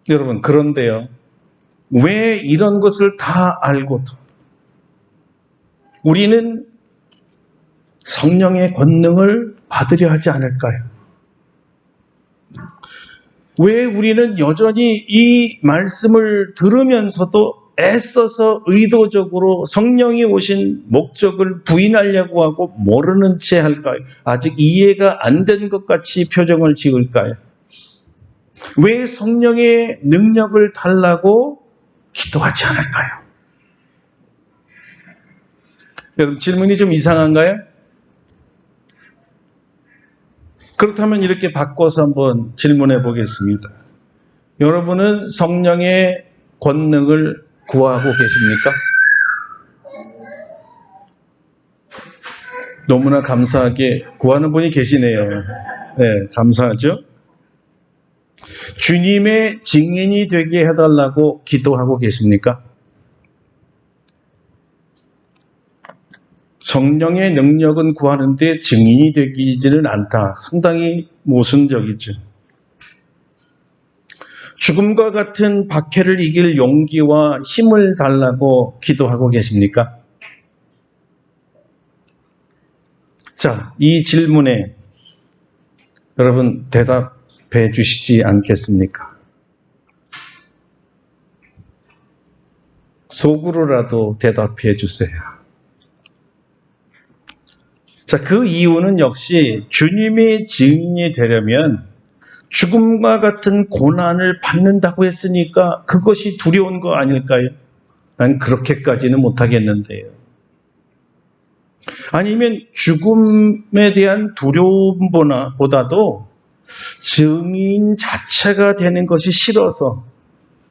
여러분, 그런데요, 왜 이런 것을 다 알고도 우리는 성령의 권능을 받으려 하지 않을까요? 왜 우리는 여전히 이 말씀을 들으면서도 애써서 의도적으로 성령이 오신 목적을 부인하려고 하고 모르는 채 할까요? 아직 이해가 안 된 것 같이 표정을 지을까요? 왜 성령의 능력을 달라고 기도하지 않을까요? 여러분, 질문이 좀 이상한가요? 그렇다면 이렇게 바꿔서 한번 질문해 보겠습니다. 여러분은 성령의 권능을 구하고 계십니까? 너무나 감사하게 구하는 분이 계시네요. 네, 감사하죠? 주님의 증인이 되게 해달라고 기도하고 계십니까? 성령의 능력은 구하는데 증인이 되기지는 않다. 상당히 모순적이죠. 죽음과 같은 박해를 이길 용기와 힘을 달라고 기도하고 계십니까? 자, 이 질문에 여러분 대답해 주시지 않겠습니까? 속으로라도 대답해 주세요. 자, 그 이유는 역시 주님의 증인이 되려면 죽음과 같은 고난을 받는다고 했으니까 그것이 두려운 거 아닐까요? 난 그렇게까지는 못하겠는데요. 아니면 죽음에 대한 두려움보다도 증인 자체가 되는 것이 싫어서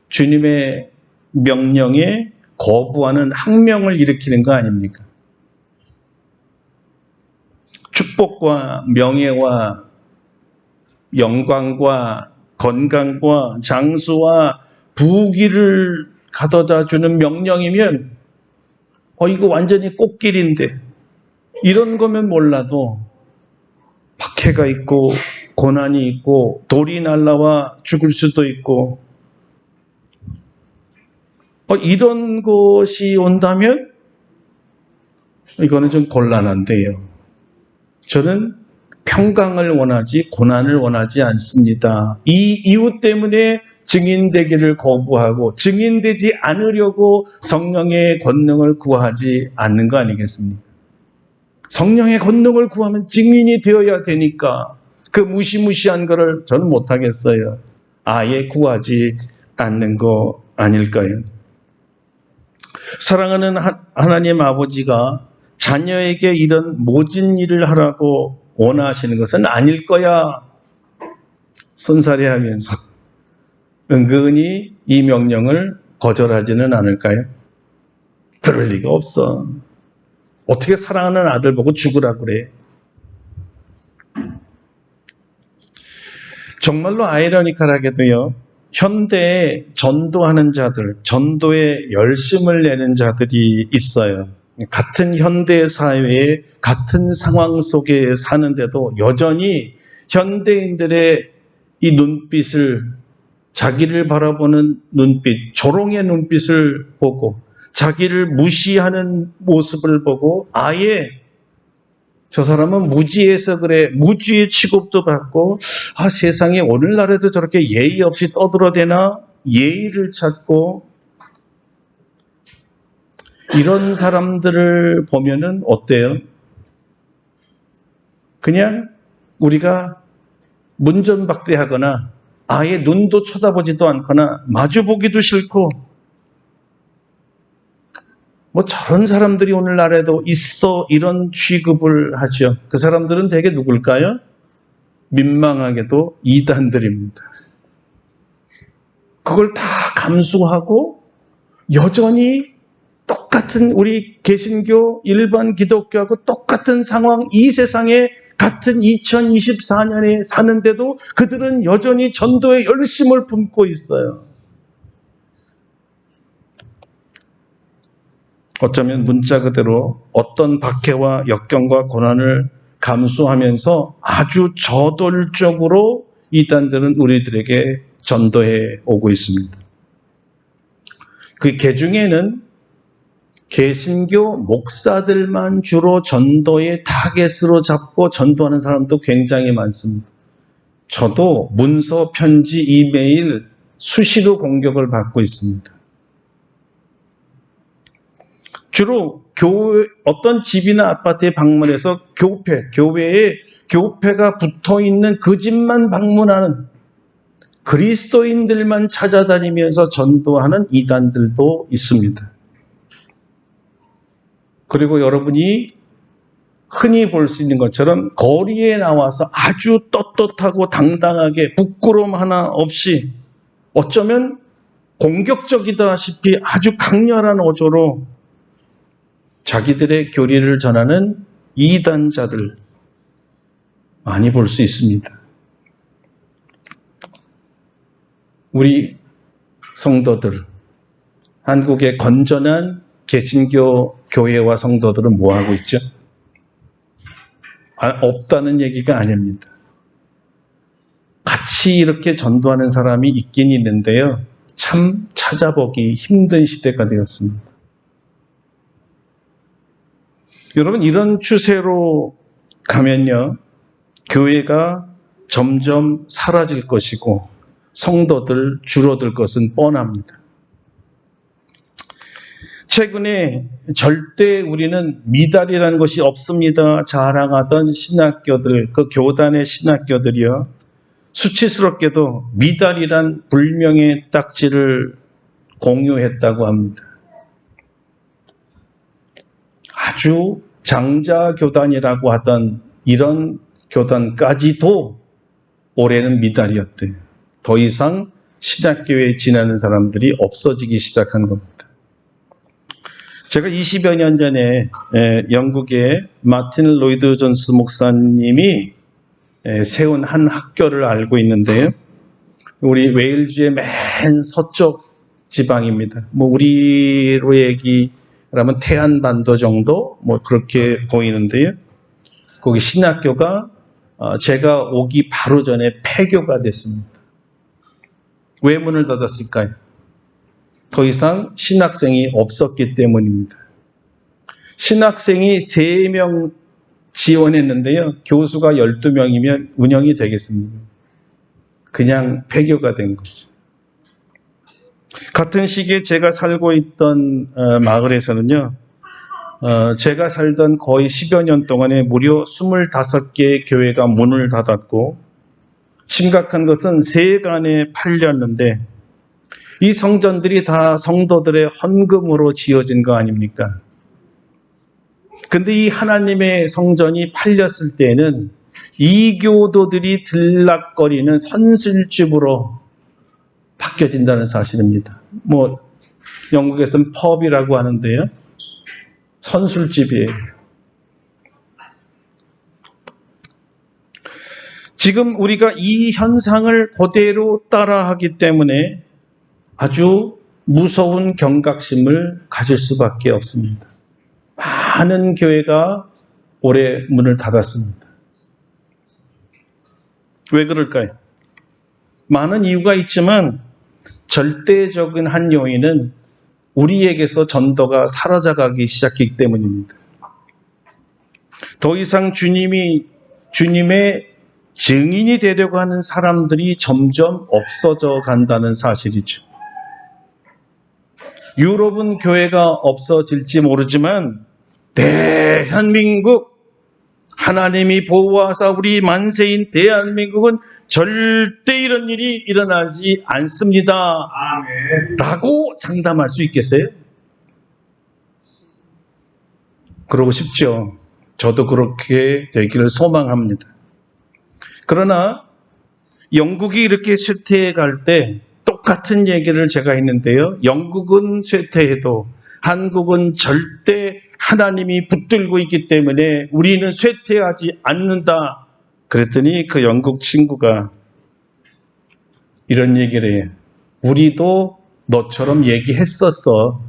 주님의 명령에 거부하는 항명을 일으키는 거 아닙니까? 축복과 명예와 영광과 건강과 장수와 부귀를 가져다 주는 명령이면 이거 완전히 꽃길인데 이런 거면 몰라도 박해가 있고 고난이 있고 돌이 날라와 죽을 수도 있고 이런 것이 온다면 이거는 좀 곤란한데요. 저는 평강을 원하지 고난을 원하지 않습니다. 이 이유 때문에 증인되기를 거부하고 증인되지 않으려고 성령의 권능을 구하지 않는 거 아니겠습니까? 성령의 권능을 구하면 증인이 되어야 되니까 그 무시무시한 거를 저는 못하겠어요. 아예 구하지 않는 거 아닐까요? 사랑하는 하나님 아버지가 자녀에게 이런 모진 일을 하라고 원하시는 것은 아닐 거야. 손살이하면서 은근히 이 명령을 거절하지는 않을까요? 그럴 리가 없어. 어떻게 사랑하는 아들 보고 죽으라 그래? 정말로 아이러니컬하게도요. 현대에 전도하는 자들, 전도에 열심을 내는 자들이 있어요. 같은 현대 사회에 같은 상황 속에 사는데도 여전히 현대인들의 이 눈빛을 자기를 바라보는 눈빛, 조롱의 눈빛을 보고 자기를 무시하는 모습을 보고 아예 저 사람은 무지해서 그래, 무지의 취급도 받고 세상에 오늘날에도 저렇게 예의 없이 떠들어대나 예의를 찾고 이런 사람들을 보면은 어때요? 그냥 우리가 문전박대하거나 아예 눈도 쳐다보지도 않거나 마주보기도 싫고 저런 사람들이 오늘날에도 있어 이런 취급을 하죠. 그 사람들은 대개 누굴까요? 민망하게도 이단들입니다. 그걸 다 감수하고 여전히 똑같은 우리 개신교 일반 기독교하고 똑같은 상황 이 세상에 같은 2024년에 사는데도 그들은 여전히 전도에 열심을 품고 있어요. 어쩌면 문자 그대로 어떤 박해와 역경과 고난을 감수하면서 아주 저돌적으로 이단들은 우리들에게 전도해 오고 있습니다. 그 개중에는 개신교 목사들만 주로 전도의 타겟으로 잡고 전도하는 사람도 굉장히 많습니다. 저도 문서, 편지, 이메일 수시로 공격을 받고 있습니다. 주로 어떤 집이나 아파트에 방문해서 교회에 교패가 붙어있는 그 집만 방문하는 그리스도인들만 찾아다니면서 전도하는 이단들도 있습니다. 그리고 여러분이 흔히 볼 수 있는 것처럼 거리에 나와서 아주 떳떳하고 당당하게 부끄러움 하나 없이 어쩌면 공격적이다시피 아주 강렬한 어조로 자기들의 교리를 전하는 이단자들 많이 볼 수 있습니다. 우리 성도들, 한국의 건전한 개신교 교회와 성도들은 뭐 하고 있죠? 없다는 얘기가 아닙니다. 같이 이렇게 전도하는 사람이 있긴 있는데요. 참 찾아보기 힘든 시대가 되었습니다. 여러분, 이런 추세로 가면요, 교회가 점점 사라질 것이고 성도들 줄어들 것은 뻔합니다. 최근에 절대 우리는 미달이라는 것이 없습니다 자랑하던 신학교들, 그 교단의 신학교들이요, 수치스럽게도 미달이란 불명의 딱지를 공유했다고 합니다. 아주 장자교단이라고 하던 이런 교단까지도 올해는 미달이었대요. 더 이상 신학교에 지나는 사람들이 없어지기 시작한 겁니다. 제가 20여 년 전에 영국의 마틴 로이드 존스 목사님이 세운 한 학교를 알고 있는데요. 우리 웨일즈의 맨 서쪽 지방입니다. 뭐 우리로 얘기하면 태안반도 정도 뭐 그렇게 보이는데요. 거기 신학교가 제가 오기 바로 전에 폐교가 됐습니다. 왜 문을 닫았을까요? 더 이상 신학생이 없었기 때문입니다. 신학생이 3명 지원했는데요. 교수가 12명이면 운영이 되겠습니다. 그냥 폐교가 된 거죠. 같은 시기에 제가 살고 있던 마을에서는요. 제가 살던 거의 10여 년 동안에 무려 25개의 교회가 문을 닫았고, 심각한 것은 세간에 팔렸는데 이 성전들이 다 성도들의 헌금으로 지어진 거 아닙니까? 근데 이 하나님의 성전이 팔렸을 때에는 이교도들이 들락거리는 선술집으로 바뀌어진다는 사실입니다. 뭐 영국에서는 펍이라고 하는데요. 선술집이에요. 지금 우리가 이 현상을 그대로 따라하기 때문에 아주 무서운 경각심을 가질 수밖에 없습니다. 많은 교회가 올해 문을 닫았습니다. 왜 그럴까요? 많은 이유가 있지만 절대적인 한 요인은 우리에게서 전도가 사라져가기 시작했기 때문입니다. 더 이상 주님의 증인이 되려고 하는 사람들이 점점 없어져 간다는 사실이죠. 유럽은 교회가 없어질지 모르지만 대한민국, 하나님이 보호하사 우리 만세인 대한민국은 절대 이런 일이 일어나지 않습니다. 아멘. 라고 장담할 수 있겠어요? 그러고 싶죠. 저도 그렇게 되기를 소망합니다. 그러나 영국이 이렇게 쇠퇴해 갈 때 똑같은 얘기를 제가 했는데요. 영국은 쇠퇴해도 한국은 절대 하나님이 붙들고 있기 때문에 우리는 쇠퇴하지 않는다. 그랬더니 그 영국 친구가 이런 얘기를 해요. 우리도 너처럼 얘기했었어.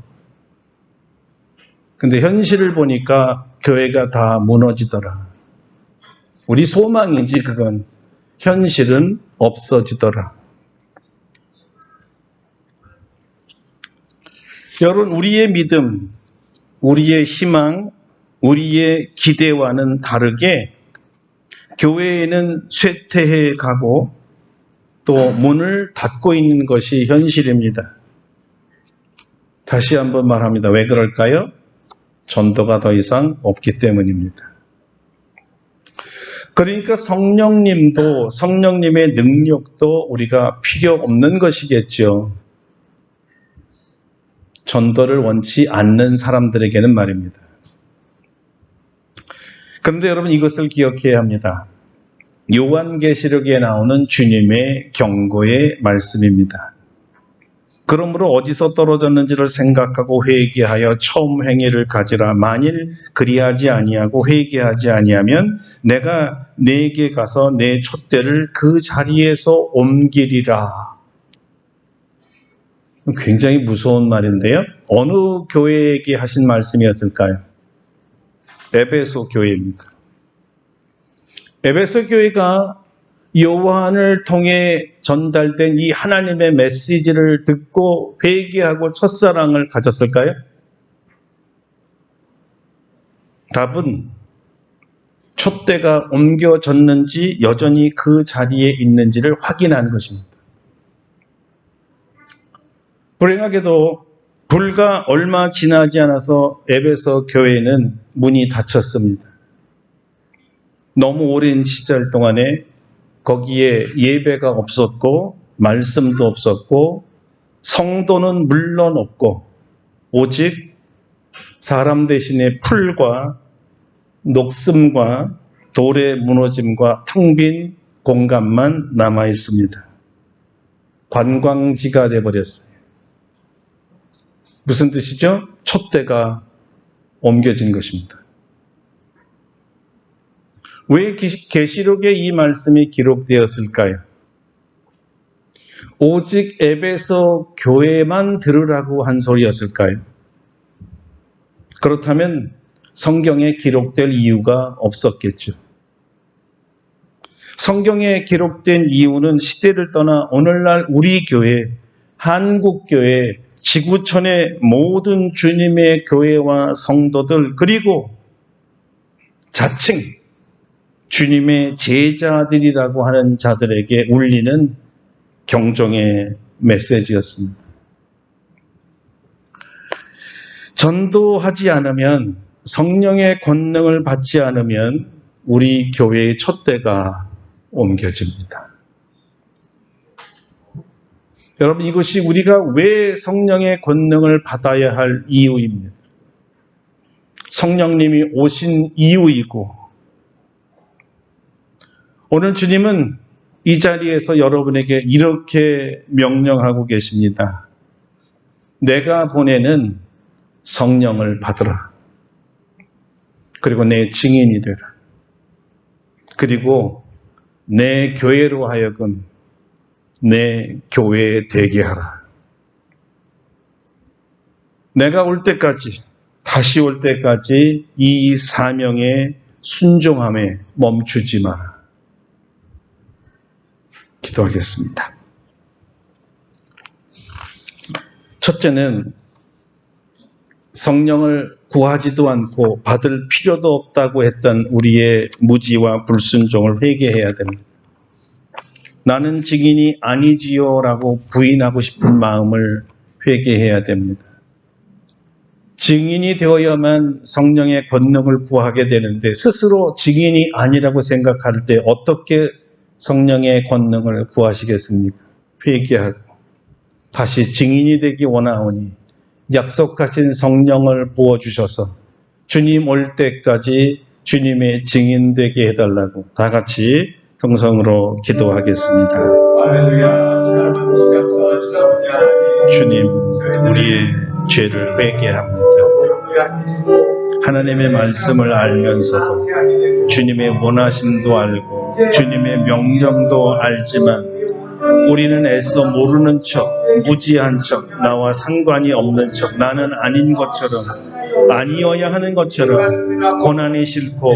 근데 현실을 보니까 교회가 다 무너지더라. 우리 소망이지 그건. 현실은 없어지더라. 여러분, 우리의 믿음, 우리의 희망, 우리의 기대와는 다르게 교회에는 쇠퇴해 가고 또 문을 닫고 있는 것이 현실입니다. 다시 한번 말합니다. 왜 그럴까요? 전도가 더 이상 없기 때문입니다. 그러니까 성령님도, 성령님의 능력도 우리가 필요 없는 것이겠죠. 전도를 원치 않는 사람들에게는 말입니다. 그런데 여러분, 이것을 기억해야 합니다. 요한계시록에 나오는 주님의 경고의 말씀입니다. 그러므로 어디서 떨어졌는지를 생각하고 회개하여 처음 행위를 가지라. 만일 그리하지 아니하고 회개하지 아니하면 내가 네게 가서 내 촛대를 그 자리에서 옮기리라. 굉장히 무서운 말인데요. 어느 교회에게 하신 말씀이었을까요? 에베소 교회입니다. 에베소 교회가 요한을 통해 전달된 이 하나님의 메시지를 듣고 회개하고 첫사랑을 가졌을까요? 답은 촛대가 옮겨졌는지 여전히 그 자리에 있는지를 확인한 것입니다. 불행하게도 불과 얼마 지나지 않아서 에베소 교회는 문이 닫혔습니다. 너무 오랜 시절 동안에 거기에 예배가 없었고 말씀도 없었고 성도는 물론 없고 오직 사람 대신에 풀과 녹슴과 돌의 무너짐과 텅 빈 공간만 남아 있습니다. 관광지가 되어버렸어요. 무슨 뜻이죠? 촛대가 옮겨진 것입니다. 왜 계시록에 이 말씀이 기록되었을까요? 오직 에베소 교회만 들으라고 한 소리였을까요? 그렇다면 성경에 기록될 이유가 없었겠죠. 성경에 기록된 이유는 시대를 떠나 오늘날 우리 교회, 한국교회, 지구촌의 모든 주님의 교회와 성도들 그리고 자칭 주님의 제자들이라고 하는 자들에게 울리는 경종의 메시지였습니다. 전도하지 않으면 성령의 권능을 받지 않으면 우리 교회의 촛대가 옮겨집니다. 여러분 이것이 우리가 왜 성령의 권능을 받아야 할 이유입니다. 성령님이 오신 이유이고 오늘 주님은 이 자리에서 여러분에게 이렇게 명령하고 계십니다. 내가 보내는 성령을 받으라. 그리고 내 증인이 되라. 그리고 내 교회로 하여금 내 교회에 되게 하라. 내가 올 때까지, 다시 올 때까지 이 사명에 순종함에 멈추지 마라. 기도하겠습니다. 첫째는 성령을 구하지도 않고 받을 필요도 없다고 했던 우리의 무지와 불순종을 회개해야 됩니다. 나는 증인이 아니지요 라고 부인하고 싶은 마음을 회개해야 됩니다. 증인이 되어야만 성령의 권능을 구하게 되는데 스스로 증인이 아니라고 생각할 때 어떻게 성령의 권능을 구하시겠습니까? 회개하고 다시 증인이 되기 원하오니 약속하신 성령을 부어주셔서 주님 올 때까지 주님의 증인 되게 해달라고 다 같이 동성으로 기도하겠습니다. 주님, 우리의 죄를 회개합니다. 하나님의 말씀을 알면서도 주님의 원하심도 알고 주님의 명령도 알지만 우리는 애써 모르는 척, 무지한 척, 나와 상관이 없는 척, 나는 아닌 것처럼, 아니어야 하는 것처럼 고난이 싫고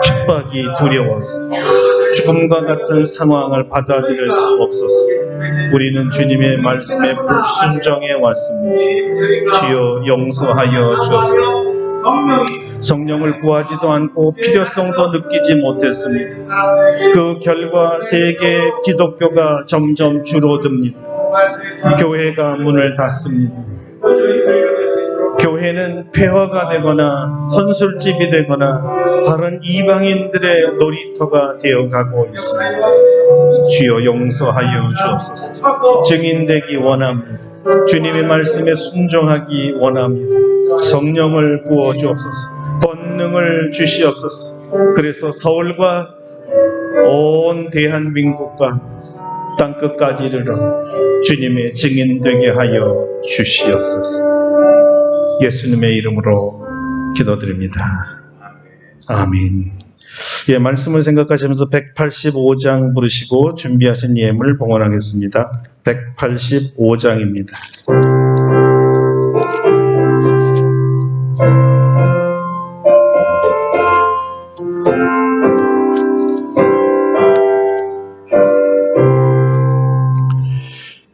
핍박이 두려워서 죽음과 같은 상황을 받아들일 수 없어서 우리는 주님의 말씀에 불순종해 왔습니다. 주여 용서하여 주옵소서. 성령을 구하지도 않고 필요성도 느끼지 못했습니다. 그 결과 세계 기독교가 점점 줄어듭니다. 교회가 문을 닫습니다. 교회는 폐허가 되거나 선술집이 되거나 다른 이방인들의 놀이터가 되어가고 있습니다. 주여 용서하여 주옵소서. 증인되기 원합니다. 주님의 말씀에 순종하기 원합니다. 성령을 부어 주옵소서. 권능을 주시옵소서. 그래서 서울과 온 대한민국과 땅끝까지 이르러 주님의 증인 되게 하여 주시옵소서. 예수님의 이름으로 기도드립니다. 아멘. 예, 말씀을 생각하시면서 185장 부르시고 준비하신 예물 봉헌하겠습니다. 185장입니다.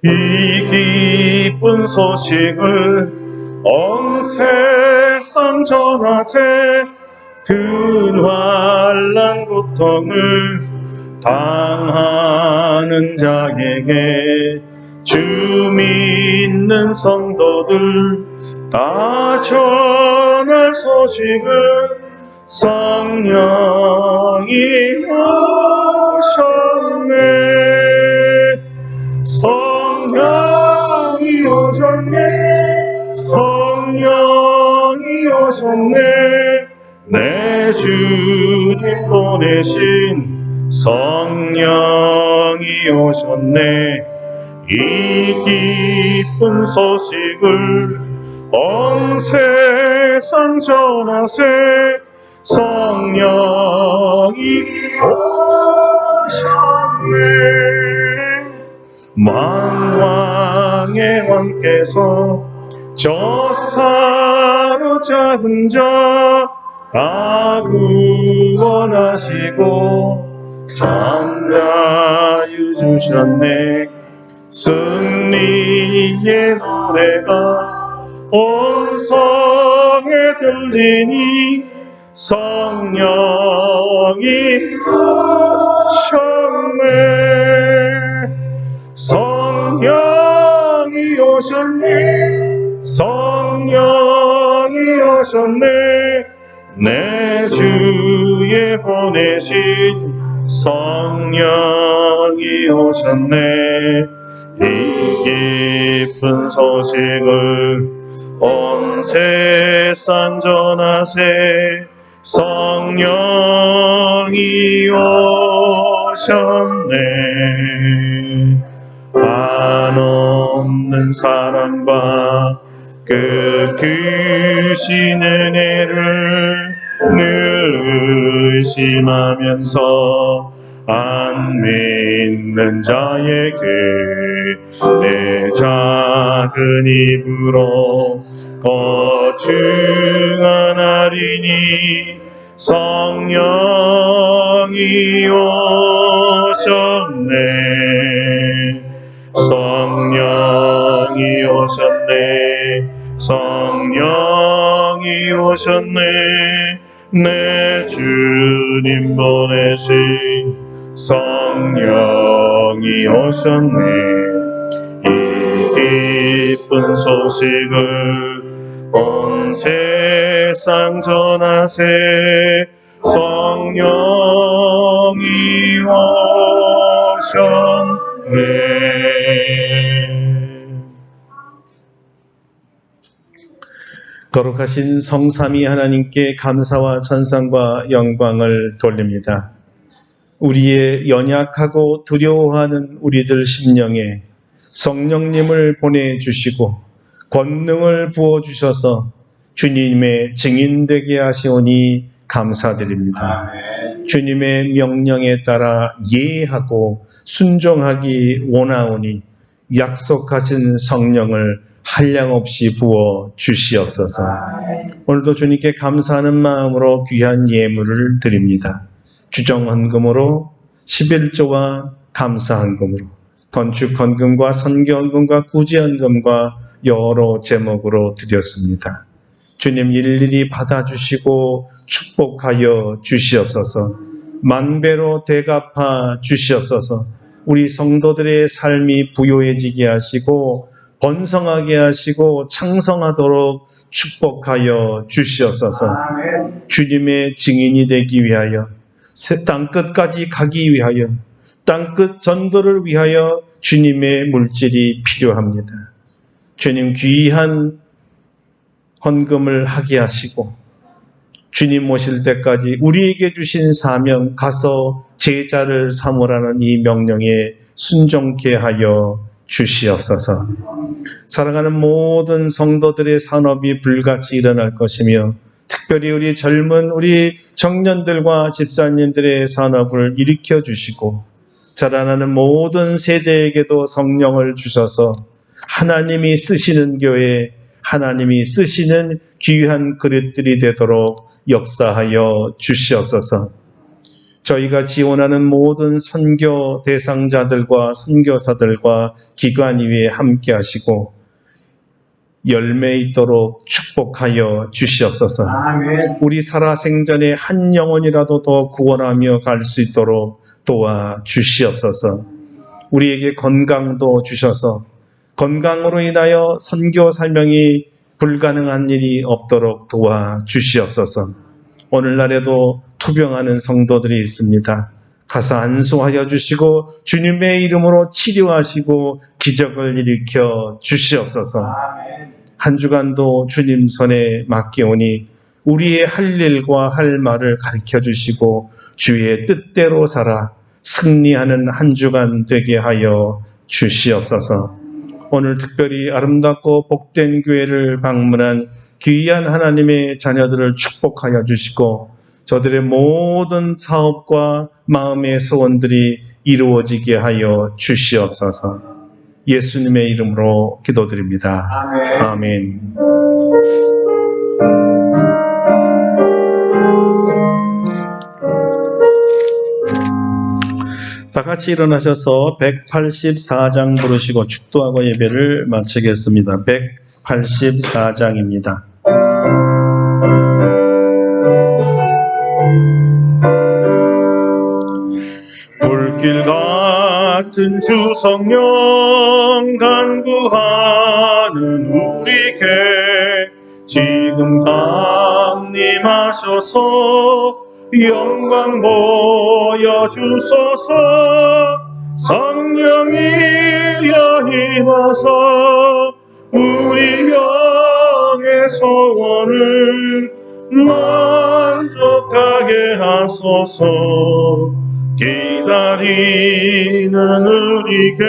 이 기쁜 소식을 온 세상 전하세. 큰 환난 고통을 당하는 자에게 주 믿는 성도들 다 전할 소식은 성령이 오셨네. 성령이 오셨네. 성령이 오셨네. 내 주님 보내신 성령이 오셨네. 이 기쁜 소식을 온 세상 전하세. 성령이 오셨네. 만왕의 왕께서 저 사로잡은 자 다 구원하시고 장자유 주셨네. 승리의 노래가 온 성에 들리니 성령이 오셨네. 성령이 오셨네. 성령이 오셨네. 내 주에 보내신 성령이 오셨네. 이 기쁜 소식을 온 세상 전하세. 성령이 오셨네. 한없는 사랑과 끝이신 은혜를 늘 의심하면서 안 믿는 자에게 내 작은 입으로 거증하나리니 성령이 오셨네. 성령이 오셨네. 성령이 오셨네. 내 주님 보내신 성령이 오셨네. 이 기쁜 소식을 온 세상 전하세. 성령이 오셨네. 거룩하신 성삼위 하나님께 감사와 찬송과 영광을 돌립니다. 우리의 연약하고 두려워하는 우리들 심령에 성령님을 보내주시고 권능을 부어주셔서 주님의 증인되게 하시오니 감사드립니다. 주님의 명령에 따라 예하고 순종하기 원하오니 약속하신 성령을 한량없이 부어 주시옵소서. 오늘도 주님께 감사하는 마음으로 귀한 예물을 드립니다. 주정헌금으로 11조와 감사헌금으로 건축헌금과 선교헌금과 구제헌금과 여러 제목으로 드렸습니다. 주님 일일이 받아주시고 축복하여 주시옵소서. 만배로 대갚아 주시옵소서. 우리 성도들의 삶이 부요해지게 하시고 번성하게 하시고 창성하도록 축복하여 주시옵소서. 주님의 증인이 되기 위하여 땅끝까지 가기 위하여 땅끝 전도를 위하여 주님의 물질이 필요합니다. 주님 귀한 헌금을 하게 하시고 주님 오실 때까지 우리에게 주신 사명 가서 제자를 삼으라는 이 명령에 순종케 하여 주시옵소서. 살아가는 모든 성도들의 산업이 불같이 일어날 것이며 특별히 우리 젊은 우리 청년들과 집사님들의 산업을 일으켜 주시고 자라나는 모든 세대에게도 성령을 주셔서 하나님이 쓰시는 교회, 하나님이 쓰시는 귀한 그릇들이 되도록 역사하여 주시옵소서. 저희가 지원하는 모든 선교 대상자들과 선교사들과 기관 위에 함께 하시고 열매 있도록 축복하여 주시옵소서. 아멘. 우리 살아생전에 한 영혼이라도 더 구원하며 갈 수 있도록 도와 주시옵소서. 우리에게 건강도 주셔서 건강으로 인하여 선교 사명이 불가능한 일이 없도록 도와 주시옵소서. 오늘날에도 투병하는 성도들이 있습니다. 가서 안수하여 주시고 주님의 이름으로 치료하시고 기적을 일으켜 주시옵소서. 한 주간도 주님 손에 맡기오니 우리의 할 일과 할 말을 가르쳐 주시고 주의 뜻대로 살아 승리하는 한 주간 되게 하여 주시옵소서. 오늘 특별히 아름답고 복된 교회를 방문한 귀한 하나님의 자녀들을 축복하여 주시고 저들의 모든 사업과 마음의 소원들이 이루어지게 하여 주시옵소서. 예수님의 이름으로 기도드립니다. 아멘. 다 같이 일어나셔서 184장 부르시고 축도하고 예배를 마치겠습니다. 184장입니다. 불길 같은 주 성령 간구하는 우리께 지금 강림하셔서 영광 보여주소서. 성령이여 임하서 우리 영의 소원을 만족하게 하소서. 기다리는 우리에게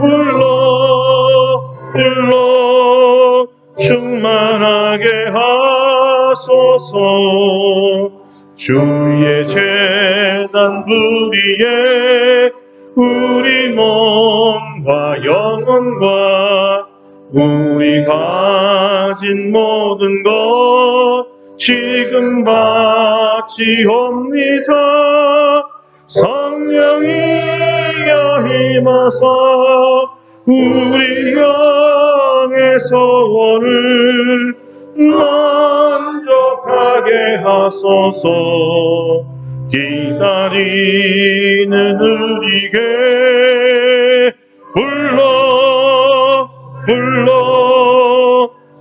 불러 충만하게 하소서. 주의 제단 부리에 우리 몸과 영혼과 우리 가진 모든 것 지금 바치옵니다. 성령이여 임하사 우리 영의 소원을 만족하게 하소서. 기다리는 우리에게 불러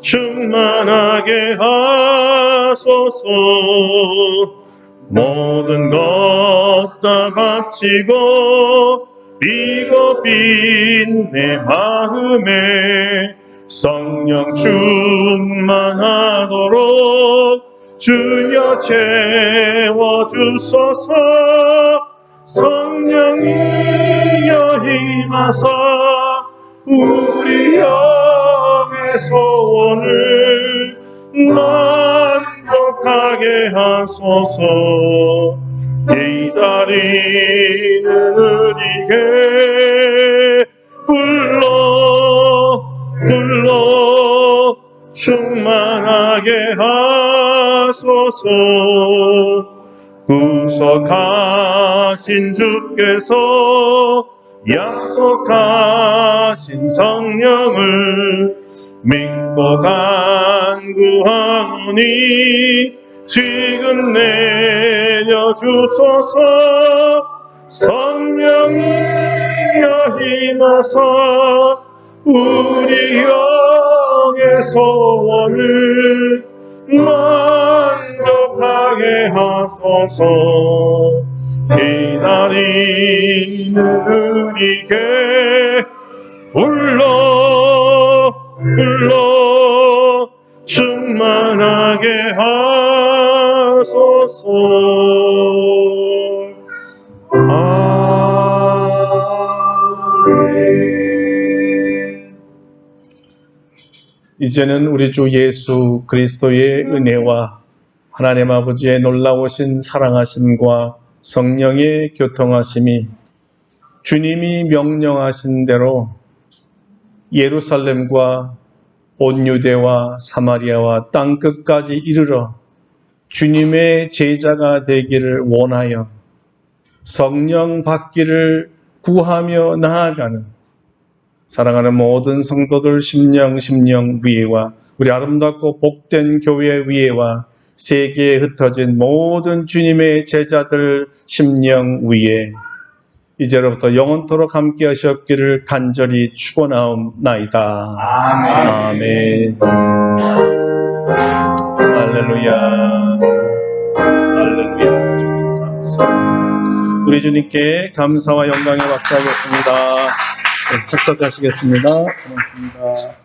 충만하게 하소서. 모든 것 다 바치고 비겁인 내 마음에 성령 충만하도록 주여 채워주소서. 성령이여 임하사 우리 영의 소원을 만족하게 하소서. 기다리는 우리에게 불러 충만하게 하소서. 구속하신 주께서 약속하신 성령을 믿고 간구하오니 지금 내려주소서. 성령이여 임하사 우리 영의 소원을 만족하게 하소서. 기다리는 우리에게 불러 충만하게 하소서. 아멘. 이제는 우리 주 예수 그리스도의 은혜와 하나님 아버지의 놀라우신 사랑하심과 성령의 교통하심이 주님이 명령하신 대로 예루살렘과 온 유대와 사마리아와 땅끝까지 이르러 주님의 제자가 되기를 원하여 성령 받기를 구하며 나아가는 사랑하는 모든 성도들 심령 위에와 우리 아름답고 복된 교회 위에와 세계에 흩어진 모든 주님의 제자들 심령 위에 이제로부터 영원토록 함께 하셨기를 간절히 축원하옵나이다. 아멘. 할렐루야. 할렐루야. 주님 감사. 우리 주님께 감사와 영광의 박수하겠습니다. 네, 착석하시겠습니다. 고맙습니다.